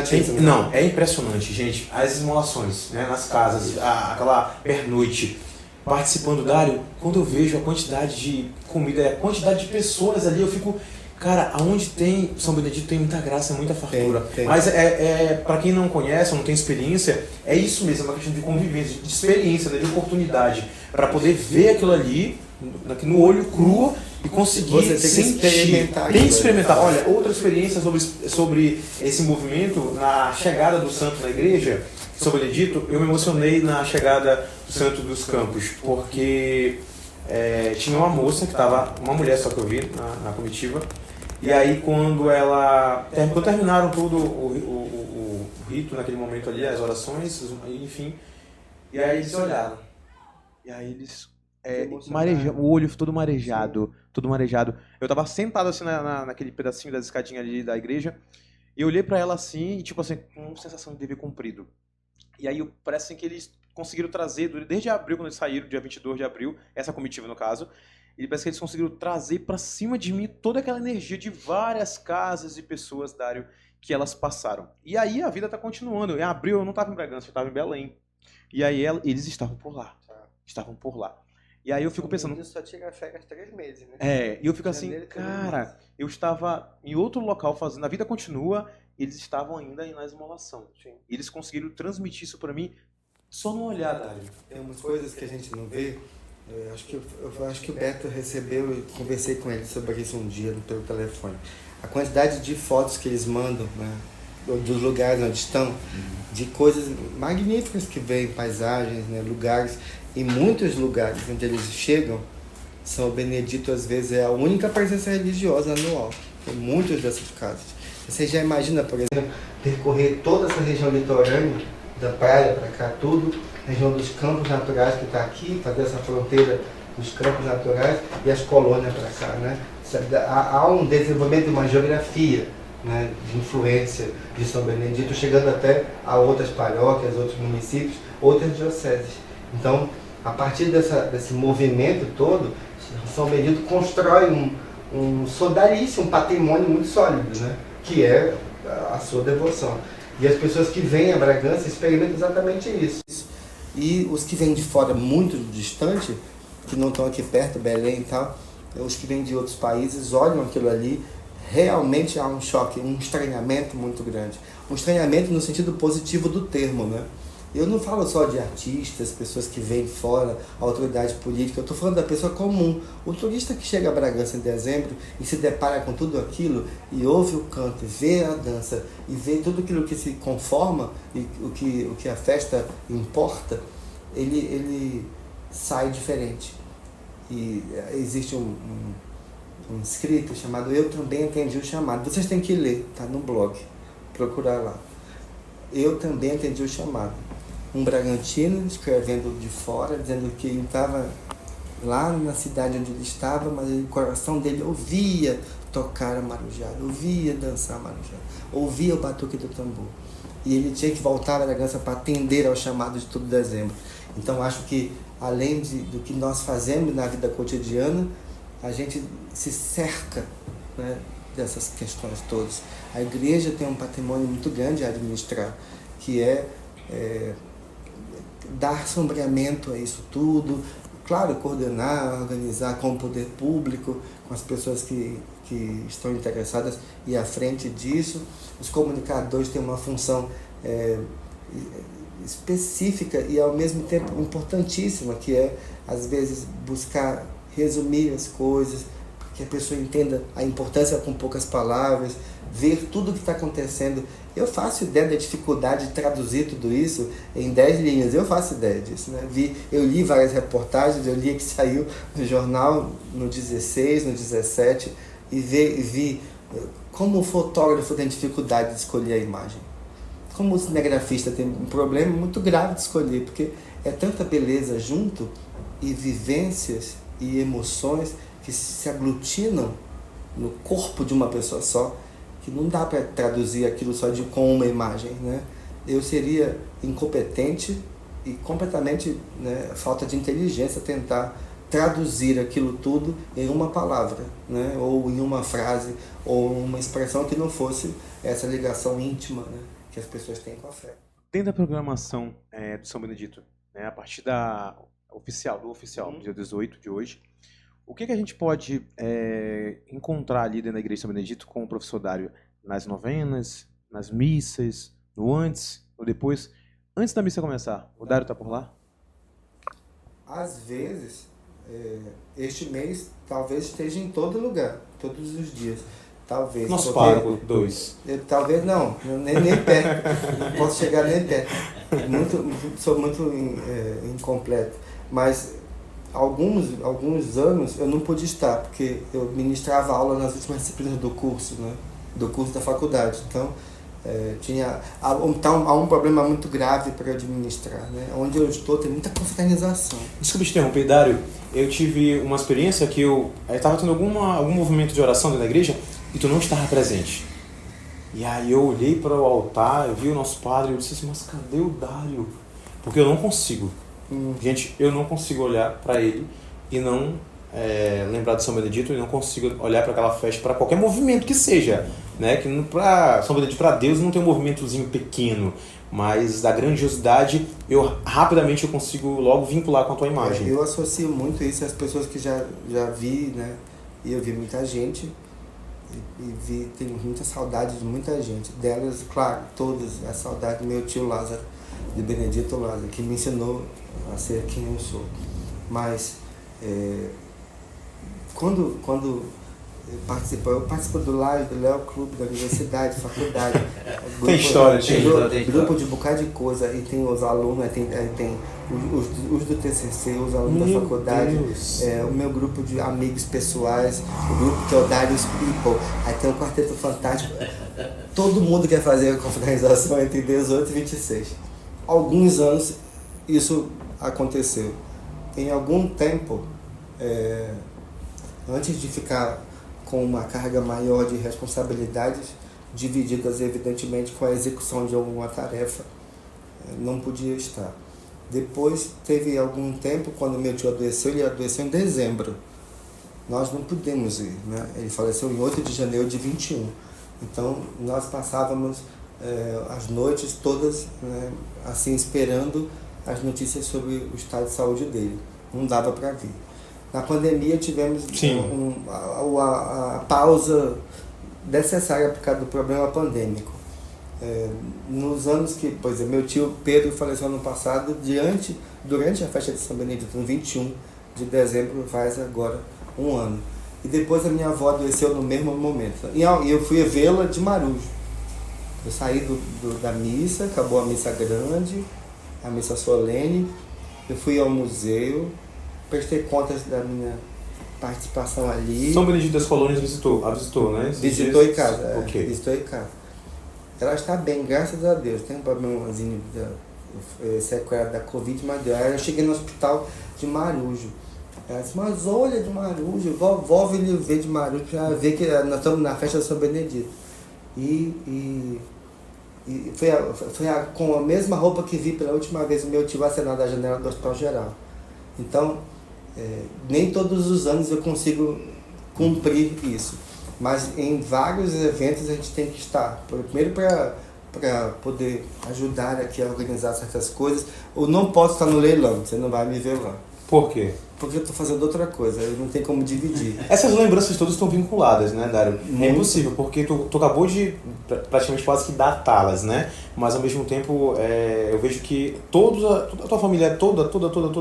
B: Não, é impressionante, gente. As esmolações, né, nas casas, aquela pernoite, participando, Dário, quando eu vejo a quantidade de comida, a quantidade de pessoas ali, eu fico. Cara, aonde tem São Benedito tem muita graça, muita fartura. Tem. Mas para quem não conhece ou não tem experiência, é isso mesmo, é uma questão de convivência, de experiência, né, de oportunidade, para poder ver aquilo ali no olho cru e conseguir
C: você tem sentir. Que experimentar.
B: Tem que experimentar. Olha, outra experiência sobre esse movimento, na chegada do santo na igreja, São Benedito, eu me emocionei na chegada do Santo dos Campos, porque tinha uma moça que estava, uma mulher só que eu vi na comitiva, e aí quando terminaram todo o rito naquele momento ali, as orações, enfim, e aí eles olharam, e aí eles o olho todo marejado, eu estava sentado assim naquele pedacinho das escadinhas ali da igreja, e eu olhei para ela assim, e tipo assim, com sensação de dever cumprido. E aí parece que eles conseguiram trazer, desde abril, quando eles saíram, dia 22 de abril, essa comitiva no caso, e parece que eles conseguiram trazer para cima de mim toda aquela energia de várias casas e pessoas, Dário, que elas passaram. E aí a vida tá continuando. Em abril eu não estava em Bragança, eu estava em Belém. E aí eles estavam por lá. E aí eu fico pensando...
C: só tira férias 3 meses, né?
B: E eu fico assim, cara, eu estava em outro local fazendo, a vida continua, eles estavam ainda na esmolação. E eles conseguiram transmitir isso para mim só no olhar, Dário.
C: Tem umas coisas que a gente não vê. Eu acho que o Beto recebeu, eu conversei com ele sobre isso um dia pelo telefone. A quantidade de fotos que eles mandam, né, dos lugares onde estão, de coisas magníficas que veem, paisagens, né, lugares. Em muitos lugares onde eles chegam, São Benedito às vezes é a única presença religiosa anual. Em muitos desses casos. Você já imagina, por exemplo, percorrer toda essa região litorânea, da praia para cá, tudo, região dos campos naturais que está aqui, fazer essa fronteira dos campos naturais e as colônias para cá, né? Há um desenvolvimento de uma geografia, né, de influência de São Benedito, chegando até a outras paróquias, outros municípios, outras dioceses. Então, a partir desse movimento todo, São Benedito constrói um sodalício, um patrimônio muito sólido, né, que é a sua devoção. E as pessoas que vêm a Bragança experimentam exatamente isso. E os que vêm de fora muito distante, que não estão aqui perto, Belém e tal, os que vêm de outros países olham aquilo ali, realmente há um choque, um estranhamento muito grande. Um estranhamento no sentido positivo do termo, né? Eu não falo só de artistas, pessoas que vêm fora, a autoridade política, eu estou falando da pessoa comum. O turista que chega a Bragança em dezembro e se depara com tudo aquilo, e ouve o canto, e vê a dança, e vê tudo aquilo que se conforma, e o que a festa importa, ele sai diferente. E existe um escrito chamado Eu Também Entendi o Chamado. Vocês têm que ler, tá no blog, procurar lá. Eu Também Entendi o Chamado. Um bragantino escrevendo de fora, dizendo que ele estava lá na cidade onde ele estava, mas o coração dele ouvia tocar a marujada, ouvia dançar a marujada, ouvia o batuque do tambor. E ele tinha que voltar a Bragança para atender ao chamado de todo dezembro. Então acho que, além do que nós fazemos na vida cotidiana, a gente se cerca, né, dessas questões todas. A igreja tem um patrimônio muito grande a administrar, que é dar sombreamento a isso tudo, claro, coordenar, organizar com o poder público, com as pessoas que estão interessadas e à frente disso. Os comunicadores têm uma função específica e ao mesmo tempo importantíssima, que é, às vezes, buscar resumir as coisas, que a pessoa entenda a importância com poucas palavras, ver tudo o que está acontecendo. Eu faço ideia da dificuldade de traduzir tudo isso em 10 linhas, eu faço ideia disso, né? Eu li várias reportagens, eu li a que saiu no jornal no 16, no 17, e vi como o fotógrafo tem dificuldade de escolher a imagem. Como o cinegrafista tem um problema muito grave de escolher, porque é tanta beleza junto, e vivências e emoções que se aglutinam no corpo de uma pessoa só, que não dá para traduzir aquilo só com uma imagem, né? Eu seria incompetente e completamente, né, falta de inteligência tentar traduzir aquilo tudo em uma palavra, né, ou em uma frase, ou uma expressão que não fosse essa ligação íntima, né, que as pessoas têm com a fé.
B: Dentro da programação do São Benedito, né, a partir do oficial, dia 18 de hoje, o que a gente pode encontrar ali dentro da Igreja de São Benedito com o professor Dário nas novenas, nas missas, no antes, no depois? Antes da missa começar, o Dário está por lá?
C: Às vezes, este mês, talvez esteja em todo lugar, todos os dias. Talvez.
B: Nosso pároco 2.
C: Talvez não, nem perto. Não posso chegar nem perto. Sou muito incompleto. Mas alguns anos eu não pude estar, porque eu ministrava aula nas últimas disciplinas do curso, né? Do curso da faculdade. Então, há um problema muito grave para administrar, né? Onde eu estou tem muita confraternização.
B: Desculpa te interromper, Dário. Eu tive uma experiência que eu estava tendo algum movimento de oração dentro da igreja e tu não estava presente. E aí eu olhei para o altar, eu vi o nosso padre e eu disse assim, mas cadê o Dário? Porque eu não consigo. Gente, eu não consigo olhar para ele e não lembrar de São Benedito, e não consigo olhar para aquela festa, para qualquer movimento que seja, né? Que para São Benedito, para Deus, não tem um movimentozinho pequeno, mas da grandiosidade, rapidamente eu consigo logo vincular com a tua imagem.
C: Eu associo muito isso às pessoas que já vi, né? E eu vi muita gente tenho muita saudade de muita gente. Delas, claro, todas, a saudade do meu tio Lázaro, de Benedito Lázaro, que me ensinou a ser quem eu sou. Mas, quando eu participo do Live, do Léo Clube, da universidade, faculdade.
B: Tem história,
C: grupo de bocado de coisa, e tem os alunos, tem os do TCC, os alunos da faculdade, o meu grupo de amigos pessoais, o grupo que é o Darius People, aí tem o Quarteto Fantástico. Todo mundo quer fazer a confraternização entre 18 e 26. Alguns anos isso aconteceu. Em algum tempo, antes de ficar com uma carga maior de responsabilidades, divididas evidentemente com a execução de alguma tarefa, não podia estar. Depois teve algum tempo, quando meu tio adoeceu, ele adoeceu em dezembro. Nós não pudemos ir, né? Ele faleceu em 8 de janeiro de 21. Então nós passávamos as noites todas, né, assim, esperando as notícias sobre o estado de saúde dele. Não dava para vir. Na pandemia tivemos a pausa necessária por causa do problema pandêmico. Nos anos que, por exemplo, meu tio Pedro faleceu ano passado, durante a festa de São Benedito, no 21 de dezembro, faz agora um ano. E depois a minha avó adoeceu no mesmo momento. E eu fui vê-la de Marujo. Eu saí da missa, acabou a missa grande, a missa solene, eu fui ao museu, prestei contas da minha participação ali.
B: São Benedito das Colônias visitou, né?
C: Visitou em casa,
B: Okay.
C: Visitou em casa. Ela está bem, graças a Deus. Tem um problemazinho sequela da Covid, mas deu. Aí eu cheguei no hospital de Marujo. Ela disse, mas olha de Marujo, vovó veio ver de Marujo para ver que nós estamos na festa de São Benedito. E foi com a mesma roupa que vi pela última vez o meu tio acenar da janela do Hospital Geral. Então, nem todos os anos eu consigo cumprir isso, mas em vários eventos a gente tem que estar. Primeiro para poder ajudar aqui a organizar certas coisas. Eu não posso estar no leilão, você não vai me ver lá.
B: Por quê?
C: Porque eu estou fazendo outra coisa, eu não tenho como dividir.
B: Essas lembranças todas estão vinculadas, né, Dário? É impossível, porque tu acabou de praticamente quase que datá-las, né? Mas ao mesmo tempo eu vejo que a tua família é toda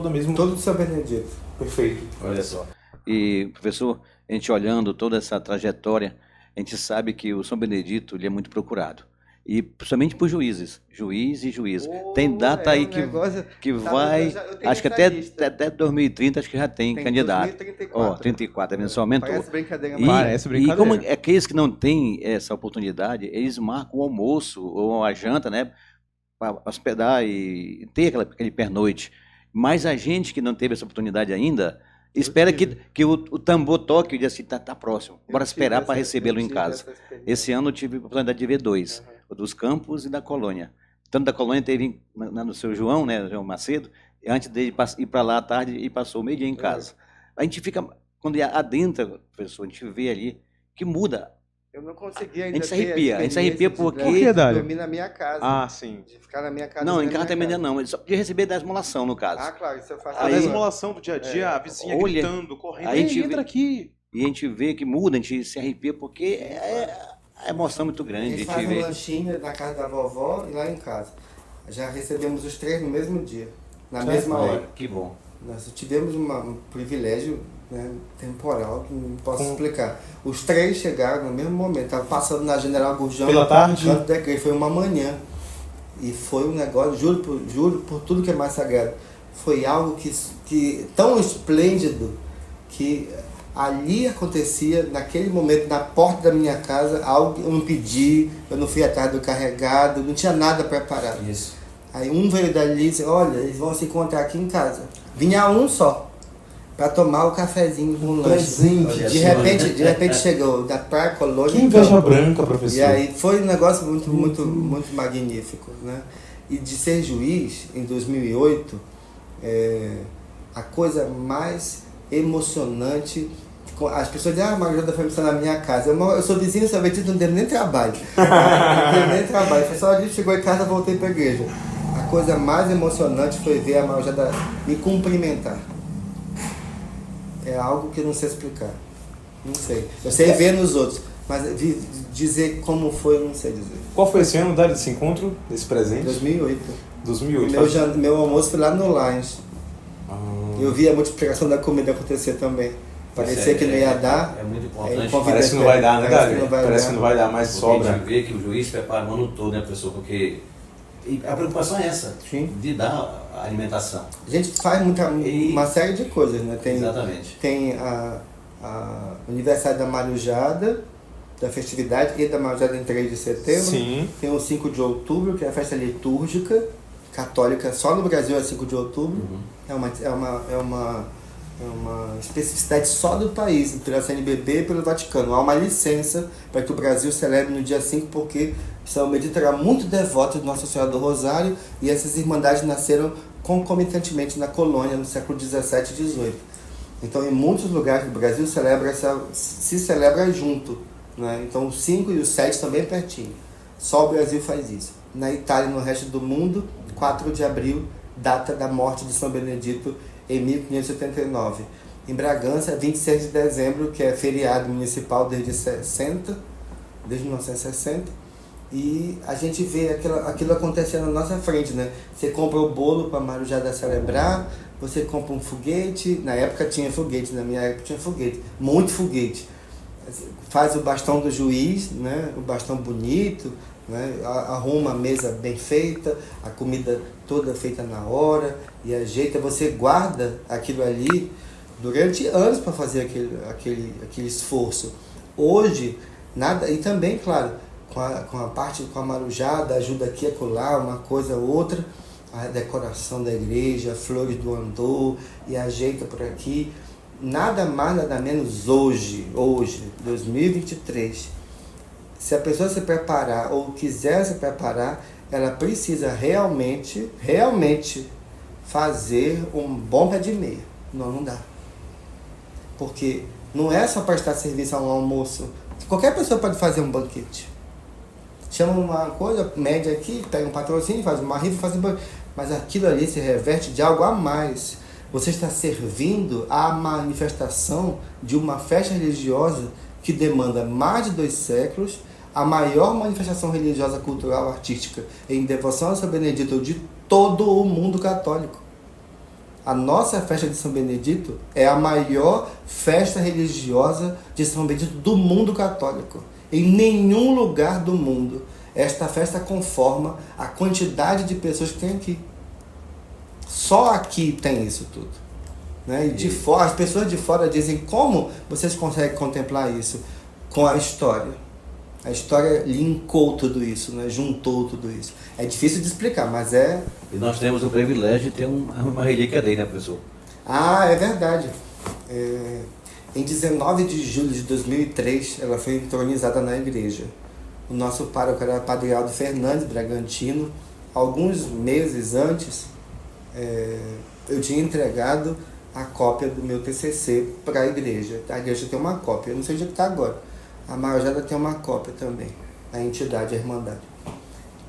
B: mesmo.
C: Todo do São Benedito.
B: Perfeito.
A: Olha só. E, professor, a gente olhando toda essa trajetória, a gente sabe que o São Benedito ele é muito procurado. E principalmente por juízes, juiz e juíza. Tem data aí que vai, acho que até 2030 acho que já tem candidato.
C: 2034.
A: 34, ele só aumentou.
C: Parece brincadeira.
A: Parece brincadeira. E como aqueles que não têm essa oportunidade, eles marcam o almoço ou a janta, né, para hospedar e ter aquele pernoite. Mas a gente que não teve essa oportunidade ainda, espera que o tambor toque e diz assim, tá próximo. Bora esperar para recebê-lo em casa. Esse ano eu tive a oportunidade de ver dois. O dos Campos e da Colônia. Tanto da Colônia teve no seu João, né, João Macedo, antes de ir para lá à tarde e passou meio dia em casa. A gente fica, quando adentra, professor, a gente vê ali que muda.
C: Eu não consegui ainda.
A: A gente se arrepia porque...
B: Por que, Dário?
C: Dormir na minha casa.
B: Ah, sim.
C: De ficar na minha casa.
A: Não, em casa também não. Só podia receber da esmolação, no caso.
C: Ah, claro, isso eu faço.
B: A esmolação do dia a dia, a vizinha gritando, correndo,
A: a gente
B: entra aqui.
A: E a gente vê que muda, a gente se arrepia porque a emoção é muito grande.
C: A gente faz um lanchinho na casa da vovó e lá em casa. Já recebemos os 3 no mesmo dia, na mesma hora.
A: Que bom.
C: Nós tivemos um privilégio, né, temporal que não posso explicar. Os 3 chegaram no mesmo momento. Estava passando na General Gurjão.
B: Pela tarde?
C: Foi uma manhã. E foi um negócio, juro por tudo que é mais sagrado. Foi algo que tão esplêndido que ali acontecia, naquele momento, na porta da minha casa, algo que eu não pedi, eu não fui atrás do carregado, não tinha nada preparado.
A: Isso.
C: Aí um veio dali e disse, olha, eles vão se encontrar aqui em casa. Vinha um só, para tomar o cafezinho com o lanche.
B: Presente.
C: De repente chegou da Praia Colônia.
B: Que inveja branca, professor.
C: E aí foi um negócio muito magnífico, né? E de ser juiz, em 2008, a coisa mais emocionante... As pessoas dizem, Maria da Família está na minha casa. Eu sou vizinho, sou Benedito, não tenho nem trabalho. Foi só a gente chegou em casa e voltei para a igreja. A coisa mais emocionante foi ver a Maria me cumprimentar. É algo que eu não sei explicar. Não sei. Eu sei ver nos outros, Mas dizer como foi, eu não sei dizer.
B: Qual foi esse ano, desse encontro, desse presente?
C: 2008.
B: 2008.
C: Meu almoço foi lá no Lions. Eu vi a multiplicação da comida acontecer também. Parecia que não ia dar.
A: É muito importante.
B: Parece que não vai dar, né, Dário? Parece que não vai dar, mas sobra.
A: A gente vê que o juiz prepara o ano todo, né, professor? Porque a preocupação é essa,
C: Sim.
A: De dar a alimentação.
C: A gente faz uma série de coisas, né?
A: Exatamente.
C: Tem a aniversário da Marujada, da festividade, e da Marujada em 3 de setembro.
B: Sim.
C: Tem o 5 de outubro, que é a festa litúrgica católica, só no Brasil é 5 de outubro. É uma especificidade só do país, pela CNBB e pelo Vaticano. Há uma licença para que o Brasil celebre no dia 5, porque São Benedito era muito devoto de Nossa Senhora do Rosário, e essas irmandades nasceram concomitantemente na colônia no século 17 e 18. Então, em muitos lugares do Brasil se celebra junto, né? Então, o 5 e o 7 estão bem pertinho. Só o Brasil faz isso. Na Itália e no resto do mundo, 4 de abril, data da morte de São Benedito, em 1579. Em Bragança, 26 de dezembro, que é feriado municipal desde 1960. E a gente vê aquilo acontecendo na nossa frente, né? Você compra o bolo para a Marujada celebrar, você compra um foguete. Na época tinha foguete, na minha época tinha foguete, muito foguete. Faz o bastão do juiz, né? O bastão bonito, né? Arruma a mesa bem feita, a comida toda feita na hora e ajeita. Você guarda aquilo ali durante anos para fazer aquele esforço. Hoje, nada. E também, claro, com a marujada, ajuda aqui a colar uma coisa ou outra, a decoração da igreja, flores do andor, e ajeita por aqui. Nada mais, nada menos hoje, 2023, se a pessoa se preparar ou quiser se preparar, ela precisa realmente fazer um bom pé de meia. Não dá. Porque não é só prestar serviço a um almoço. Qualquer pessoa pode fazer um banquete. Chama uma coisa média aqui, pega um patrocínio, faz uma rifa, faz um banquete. Mas aquilo ali se reverte de algo a mais. Você está servindo à manifestação de uma festa religiosa que demanda mais de 2 séculos, a maior manifestação religiosa, cultural, artística em devoção a São Benedito de todo o mundo católico. A nossa festa de São Benedito é a maior festa religiosa de São Benedito do mundo católico. Em nenhum lugar do mundo esta festa conforma a quantidade de pessoas que tem aqui. Só aqui tem isso tudo, né? E de fora, as pessoas de fora dizem: como vocês conseguem contemplar isso? Com a história. A história linkou tudo isso, né? Juntou tudo isso. É difícil de explicar, mas é...
A: E nós temos o privilégio de ter uma relíquia dele, né, professor?
C: Ah, é verdade. Em 19 de julho de 2003, ela foi entronizada na igreja. O nosso pároco era Padre Aldo Fernandes Bragantino. Alguns meses antes, eu tinha entregado a cópia do meu TCC para a igreja. A igreja tem uma cópia, eu não sei onde está agora. A Marujada tem uma cópia também, a entidade, a Irmandade.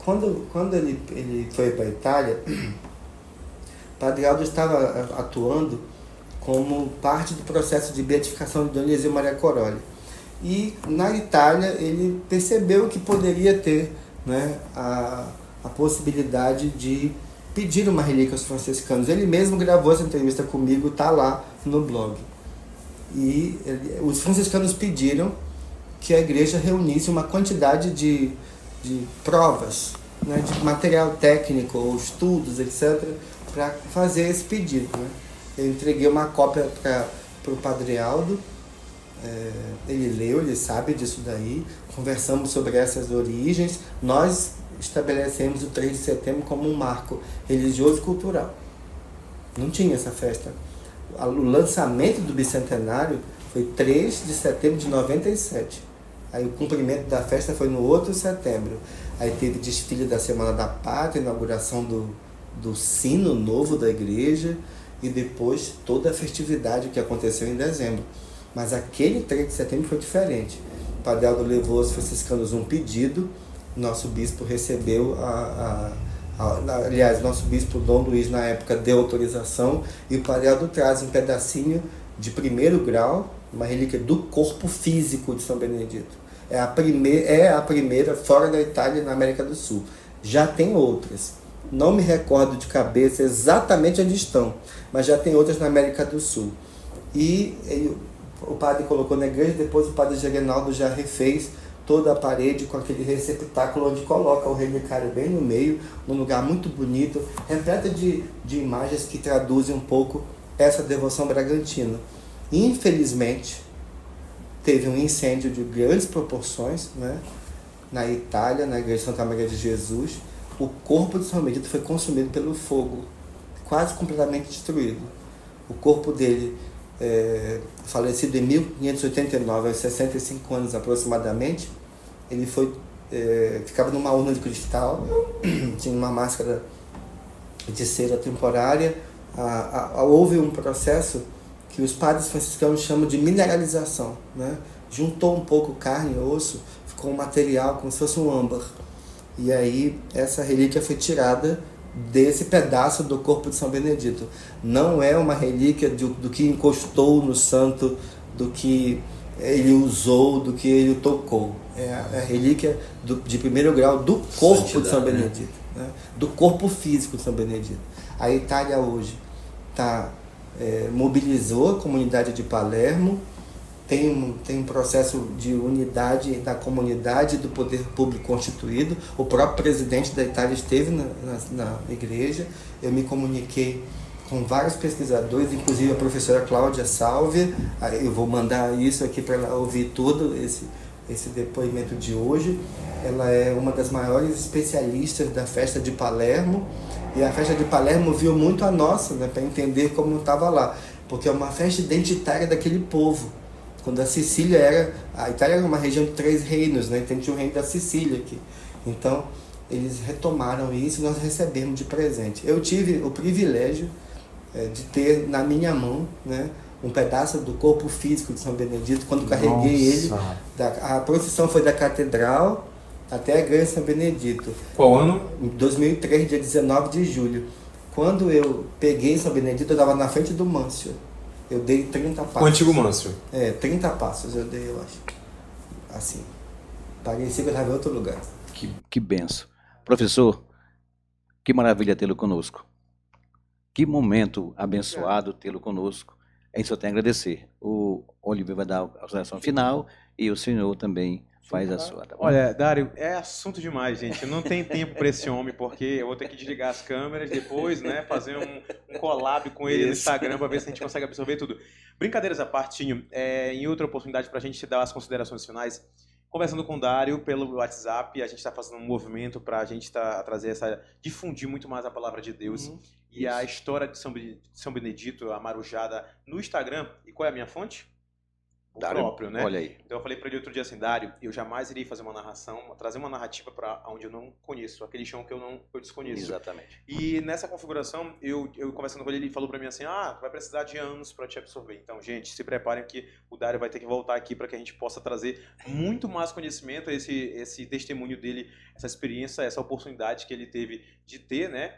C: Quando ele foi para a Itália, Padre Aldo estava atuando como parte do processo de beatificação de Dionísio Maria Corolli. E na Itália ele percebeu que poderia ter, né, a possibilidade de pedir uma relíquia aos franciscanos. Ele mesmo gravou essa entrevista comigo, está lá no blog. E os franciscanos pediram que a igreja reunisse uma quantidade de provas, né, de material técnico, ou estudos, etc., para fazer esse pedido, né? Eu entreguei uma cópia para o Padre Aldo, ele leu, ele sabe disso daí, conversamos sobre essas origens, nós estabelecemos o 3 de setembro como um marco religioso e cultural. Não tinha essa festa. O lançamento do bicentenário foi 3 de setembro de 97. Aí o cumprimento da festa foi no outro setembro. Aí teve desfile da Semana da Pátria, inauguração do sino novo da igreja e depois toda a festividade que aconteceu em dezembro. Mas aquele 3 de setembro foi diferente. O Padre Aldo levou aos franciscanos um pedido, nosso bispo recebeu aliás, nosso bispo Dom Luiz na época deu autorização, e o Padre Aldo traz um pedacinho de 1º grau, uma relíquia do corpo físico de São Benedito. é a primeira fora da Itália na América do Sul. Já tem outras. Não me recordo de cabeça exatamente onde estão, mas já tem outras na América do Sul. O padre colocou na igreja, depois o padre Gerenaldo já refez toda a parede com aquele receptáculo onde coloca o relicário bem no meio, num lugar muito bonito, repleta de imagens que traduzem um pouco essa devoção bragantina. Infelizmente, teve um incêndio de grandes proporções, né, na Itália, na igreja de Santa Maria de Jesus. O corpo de São Benedito foi consumido pelo fogo, quase completamente destruído. O corpo dele, falecido em 1589, aos 65 anos aproximadamente, ele ficava numa urna de cristal, tinha uma máscara de cera temporária. Houve um processo que os padres franciscanos chamam de mineralização, né? Juntou um pouco carne e osso, ficou um material como se fosse um âmbar. E aí essa relíquia foi tirada desse pedaço do corpo de São Benedito. Não é uma relíquia do que encostou no santo, do que ele usou, do que ele tocou. É a relíquia de primeiro grau do corpo Santidade, de São Benedito, né? Do corpo físico de São Benedito. A Itália hoje mobilizou a comunidade de Palermo, tem um processo de unidade da comunidade, do poder público constituído. O próprio presidente da Itália esteve na igreja. Eu me comuniquei com vários pesquisadores, inclusive a professora Cláudia Salvia. Eu vou mandar isso aqui para ela ouvir tudo, esse depoimento de hoje. Ela é uma das maiores especialistas da festa de Palermo, e a festa de Palermo viu muito a nossa, né, para entender como estava lá, porque é uma festa identitária daquele povo. Quando a Itália era uma região de 3 reinos, né? Então tinha o reino da Sicília aqui. Então, eles retomaram isso e nós recebemos de presente. Eu tive o privilégio de ter na minha mão, né, um pedaço do corpo físico de São Benedito. Quando carreguei ele, a procissão foi da catedral até a igreja de São Benedito.
B: Qual ano?
C: Em 2003, dia 19 de julho. Quando eu peguei São Benedito, eu estava na frente do Mâncio. Eu dei 30 passos.
B: O antigo Mâncio?
C: 30 passos eu dei, eu acho. Assim. Parecia que eu estava em outro lugar.
A: Que benção. Professor, que maravilha tê-lo conosco. Que momento abençoado tê-lo conosco. A gente só tem a agradecer. O Oliveira vai dar a consideração final e o senhor também faz a sua. Tá bom?
B: Olha, Dário, é assunto demais, gente. Não tem tempo para esse homem, porque eu vou ter que desligar as câmeras depois, né? Fazer um collab com ele no Instagram para ver se a gente consegue absorver tudo. Brincadeiras à parte, Tinho, em outra oportunidade para a gente dar as considerações finais, conversando com o Dário pelo WhatsApp, a gente está fazendo um movimento para a gente difundir muito mais a palavra de Deus e a história de São Benedito, a Marujada, no Instagram. E qual é a minha fonte? O
A: Dário,
B: próprio, né?
A: Olha aí.
B: Então eu falei para ele outro dia assim, Dário, eu jamais irei fazer uma narração, trazer uma narrativa para onde eu não conheço, aquele chão que eu desconheço.
A: Exatamente.
B: E nessa configuração, eu conversando com ele falou para mim assim, vai precisar de anos para te absorver. Então, gente, se preparem que o Dário vai ter que voltar aqui para que a gente possa trazer muito mais conhecimento, esse testemunho dele, essa experiência, essa oportunidade que ele teve de ter, né,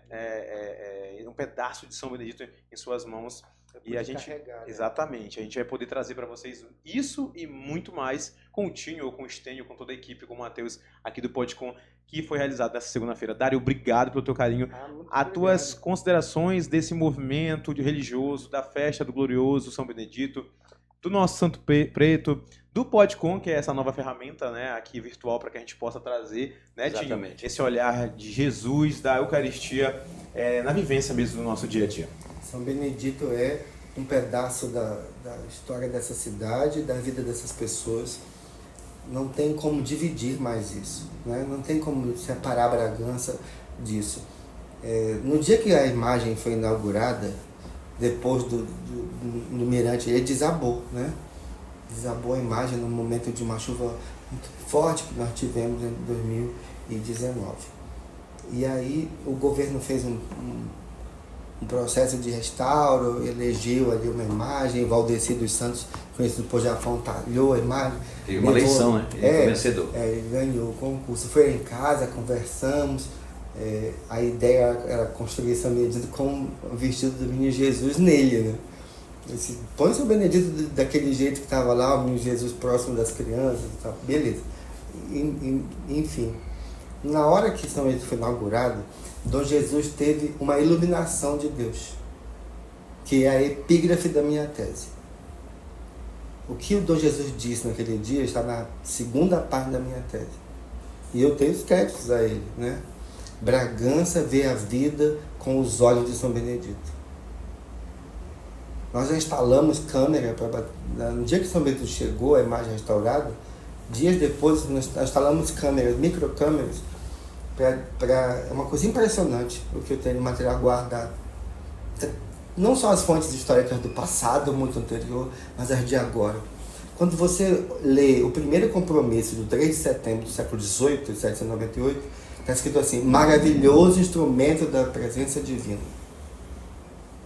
B: um pedaço de São Benedito em suas mãos. E a gente, exatamente, a gente vai poder trazer para vocês isso e muito mais com o Tinho, ou com o Stênio, com toda a equipe, com o Matheus aqui do Podcom, que foi realizado nessa segunda-feira. Dário, obrigado pelo teu carinho. As tuas considerações desse movimento religioso, da festa do glorioso São Benedito, do nosso Santo Preto, do Podcom, que é essa nova ferramenta, né, aqui virtual, para que a gente possa trazer, né, Tinho, esse olhar de Jesus, da Eucaristia, na vivência mesmo do nosso dia a dia.
C: São Benedito é um pedaço da história dessa cidade, da vida dessas pessoas. Não tem como dividir mais isso, né? Não tem como separar Bragança disso. No dia que a imagem foi inaugurada, depois do mirante, ele desabou, né? Desabou a imagem no momento de uma chuva muito forte que nós tivemos em 2019. E aí o governo fez um processo de restauro, elegeu ali uma imagem, Valdeci dos Santos, conhecido por Japão, talhou a imagem.
A: Teve uma eleição, né? Ele foi vencedor.
C: Ele ganhou o concurso. Foi em casa, conversamos. A ideia era construir São Benedito com o vestido do menino Jesus nele, né? Põe São Benedito daquele jeito que estava lá, o menino Jesus próximo das crianças e tal. Beleza. Enfim, na hora que São Benedito foi inaugurado, Dom Jesus teve uma iluminação de Deus, que é a epígrafe da minha tese. O que o Dom Jesus disse naquele dia está na segunda parte da minha tese. E eu tenho os créditos a ele, né? Bragança vê a vida com os olhos de São Benedito. Nós já instalamos câmera, no dia que São Benedito chegou, a imagem restaurada, dias depois nós instalamos câmeras, microcâmeras, é uma coisa impressionante o que eu tenho de material guardado. Não só as fontes históricas do passado, muito anterior, mas as de agora. Quando você lê o primeiro compromisso do 3 de setembro do século XVIII, 1798, está escrito assim: maravilhoso instrumento da presença divina.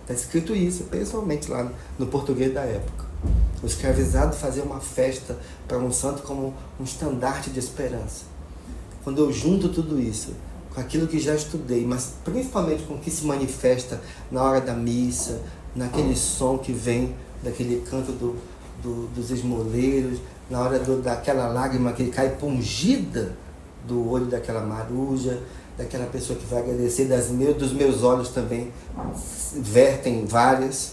C: Está escrito isso, pessoalmente, lá no português da época. O escravizado fazia uma festa para um santo como um estandarte de esperança. Quando eu junto tudo isso com aquilo que já estudei, mas principalmente com o que se manifesta na hora da missa, naquele som que vem daquele canto dos esmoleiros, na hora daquela lágrima que cai pungida do olho daquela maruja, daquela pessoa que vai agradecer, dos meus olhos também vertem várias.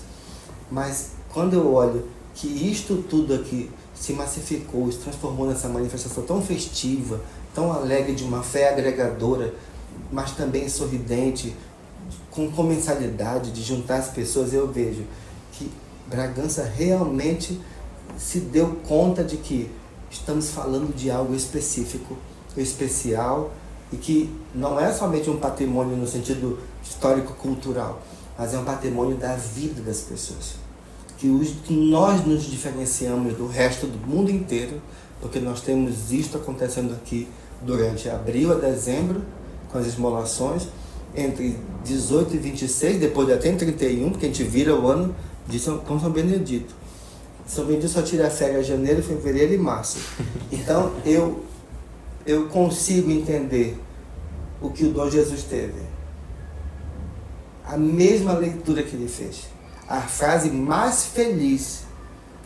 C: Mas quando eu olho que isto tudo aqui se massificou, se transformou nessa manifestação tão festiva, tão alegre, de uma fé agregadora, mas também sorridente, com comensalidade, de juntar as pessoas, eu vejo que Bragança realmente se deu conta de que estamos falando de algo específico, especial, e que não é somente um patrimônio no sentido histórico-cultural, mas é um patrimônio da vida das pessoas. Que nós nos diferenciamos do resto do mundo inteiro, porque nós temos isto acontecendo aqui durante abril a dezembro, com as esmolações, entre 18 e 26, depois até em 31, porque a gente vira o ano com São Benedito. São Benedito só tira férias em janeiro, fevereiro e março. Então, eu consigo entender o que o Dom Jesus teve. A mesma leitura que ele fez. A frase mais feliz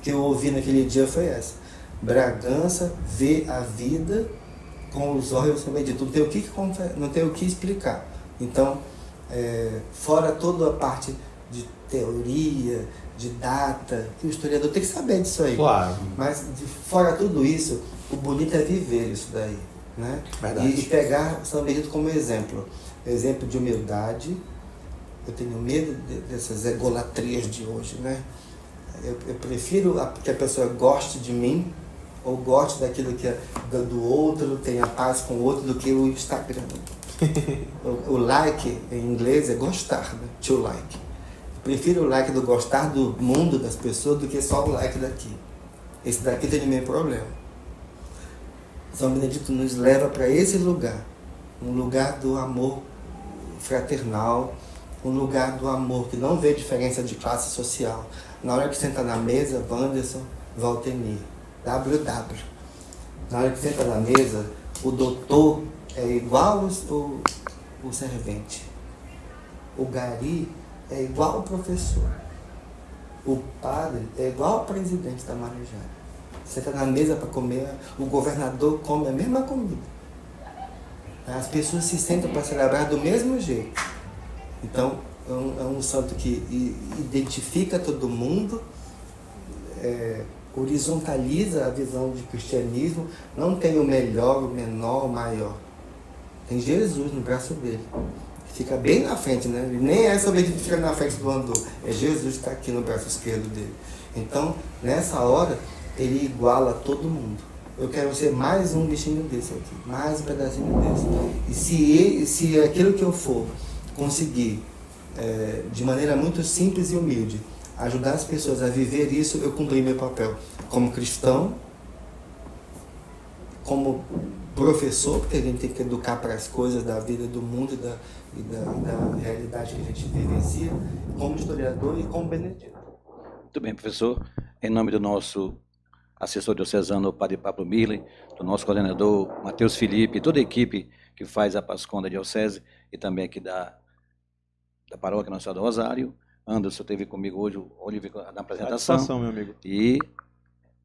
C: que eu ouvi naquele dia foi essa: Bragança vê a vida com os olhos de São Benedito. Não tem o que explicar. Então, fora toda a parte de teoria, de data, que o historiador tem que saber disso aí.
B: Claro.
C: Mas, fora tudo isso, o bonito é viver isso daí, né?
B: Verdade.
C: E pegar São Benedito como exemplo de humildade. Eu tenho medo dessas egolatrias de hoje, né? Eu prefiro que a pessoa goste de mim, ou goste daquilo que é do outro, tenha paz com o outro, do que o Instagram. O like em inglês é gostar, né? To like. Eu prefiro o like do gostar do mundo, das pessoas, do que só o like daqui. Esse daqui tem nenhum problema. São Benedito nos leva para esse lugar, um lugar do amor fraternal, um lugar do amor que não vê diferença de classe social. Na hora que senta na mesa, Wanderson, Valtemir, WW. Na hora que senta na mesa, o doutor é igual o servente. O gari é igual o professor. O padre é igual ao presidente da Marejada. Senta na mesa para comer, o governador come a mesma comida. As pessoas se sentam para celebrar do mesmo jeito. Então, é um santo que identifica todo mundo, horizontaliza a visão de cristianismo, não tem o melhor, o menor, o maior. Tem Jesus no braço dele. Fica bem na frente, né? Nem é sobre ele que fica na frente do andor. É Jesus que está aqui no braço esquerdo dele. Então, nessa hora, ele iguala todo mundo. Eu quero ser mais um bichinho desse aqui, mais um pedacinho desse. E se aquilo que eu for conseguir, de maneira muito simples e humilde, ajudar as pessoas a viver isso, eu cumpri meu papel como cristão, como professor, porque a gente tem que educar para as coisas da vida, do mundo e da realidade que a gente vivencia, como historiador e como Benedito.
A: Muito bem, professor. Em nome do nosso assessor diocesano, o padre Pablo Mirley, do nosso coordenador Matheus Felipe, toda a equipe que faz a Pascom da Diocese e também aqui da Paróquia Nossa Senhora do Rosário. Anderson esteve comigo hoje, na apresentação.
B: Satisfação, meu amigo.
A: E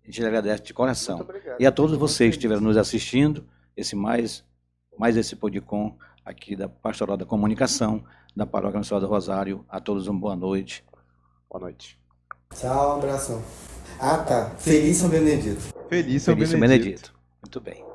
A: A gente lhe agradece de coração.
C: Muito obrigado.
A: E a todos vocês que estiveram nos assistindo, mais esse Podcom aqui da Pastoral da Comunicação, da Paróquia Nossa Senhora do Rosário. A todos uma boa noite.
B: Boa noite.
C: Tchau, um abração. Ah, tá. Feliz São Benedito.
B: Feliz São
A: Benedito. Muito bem.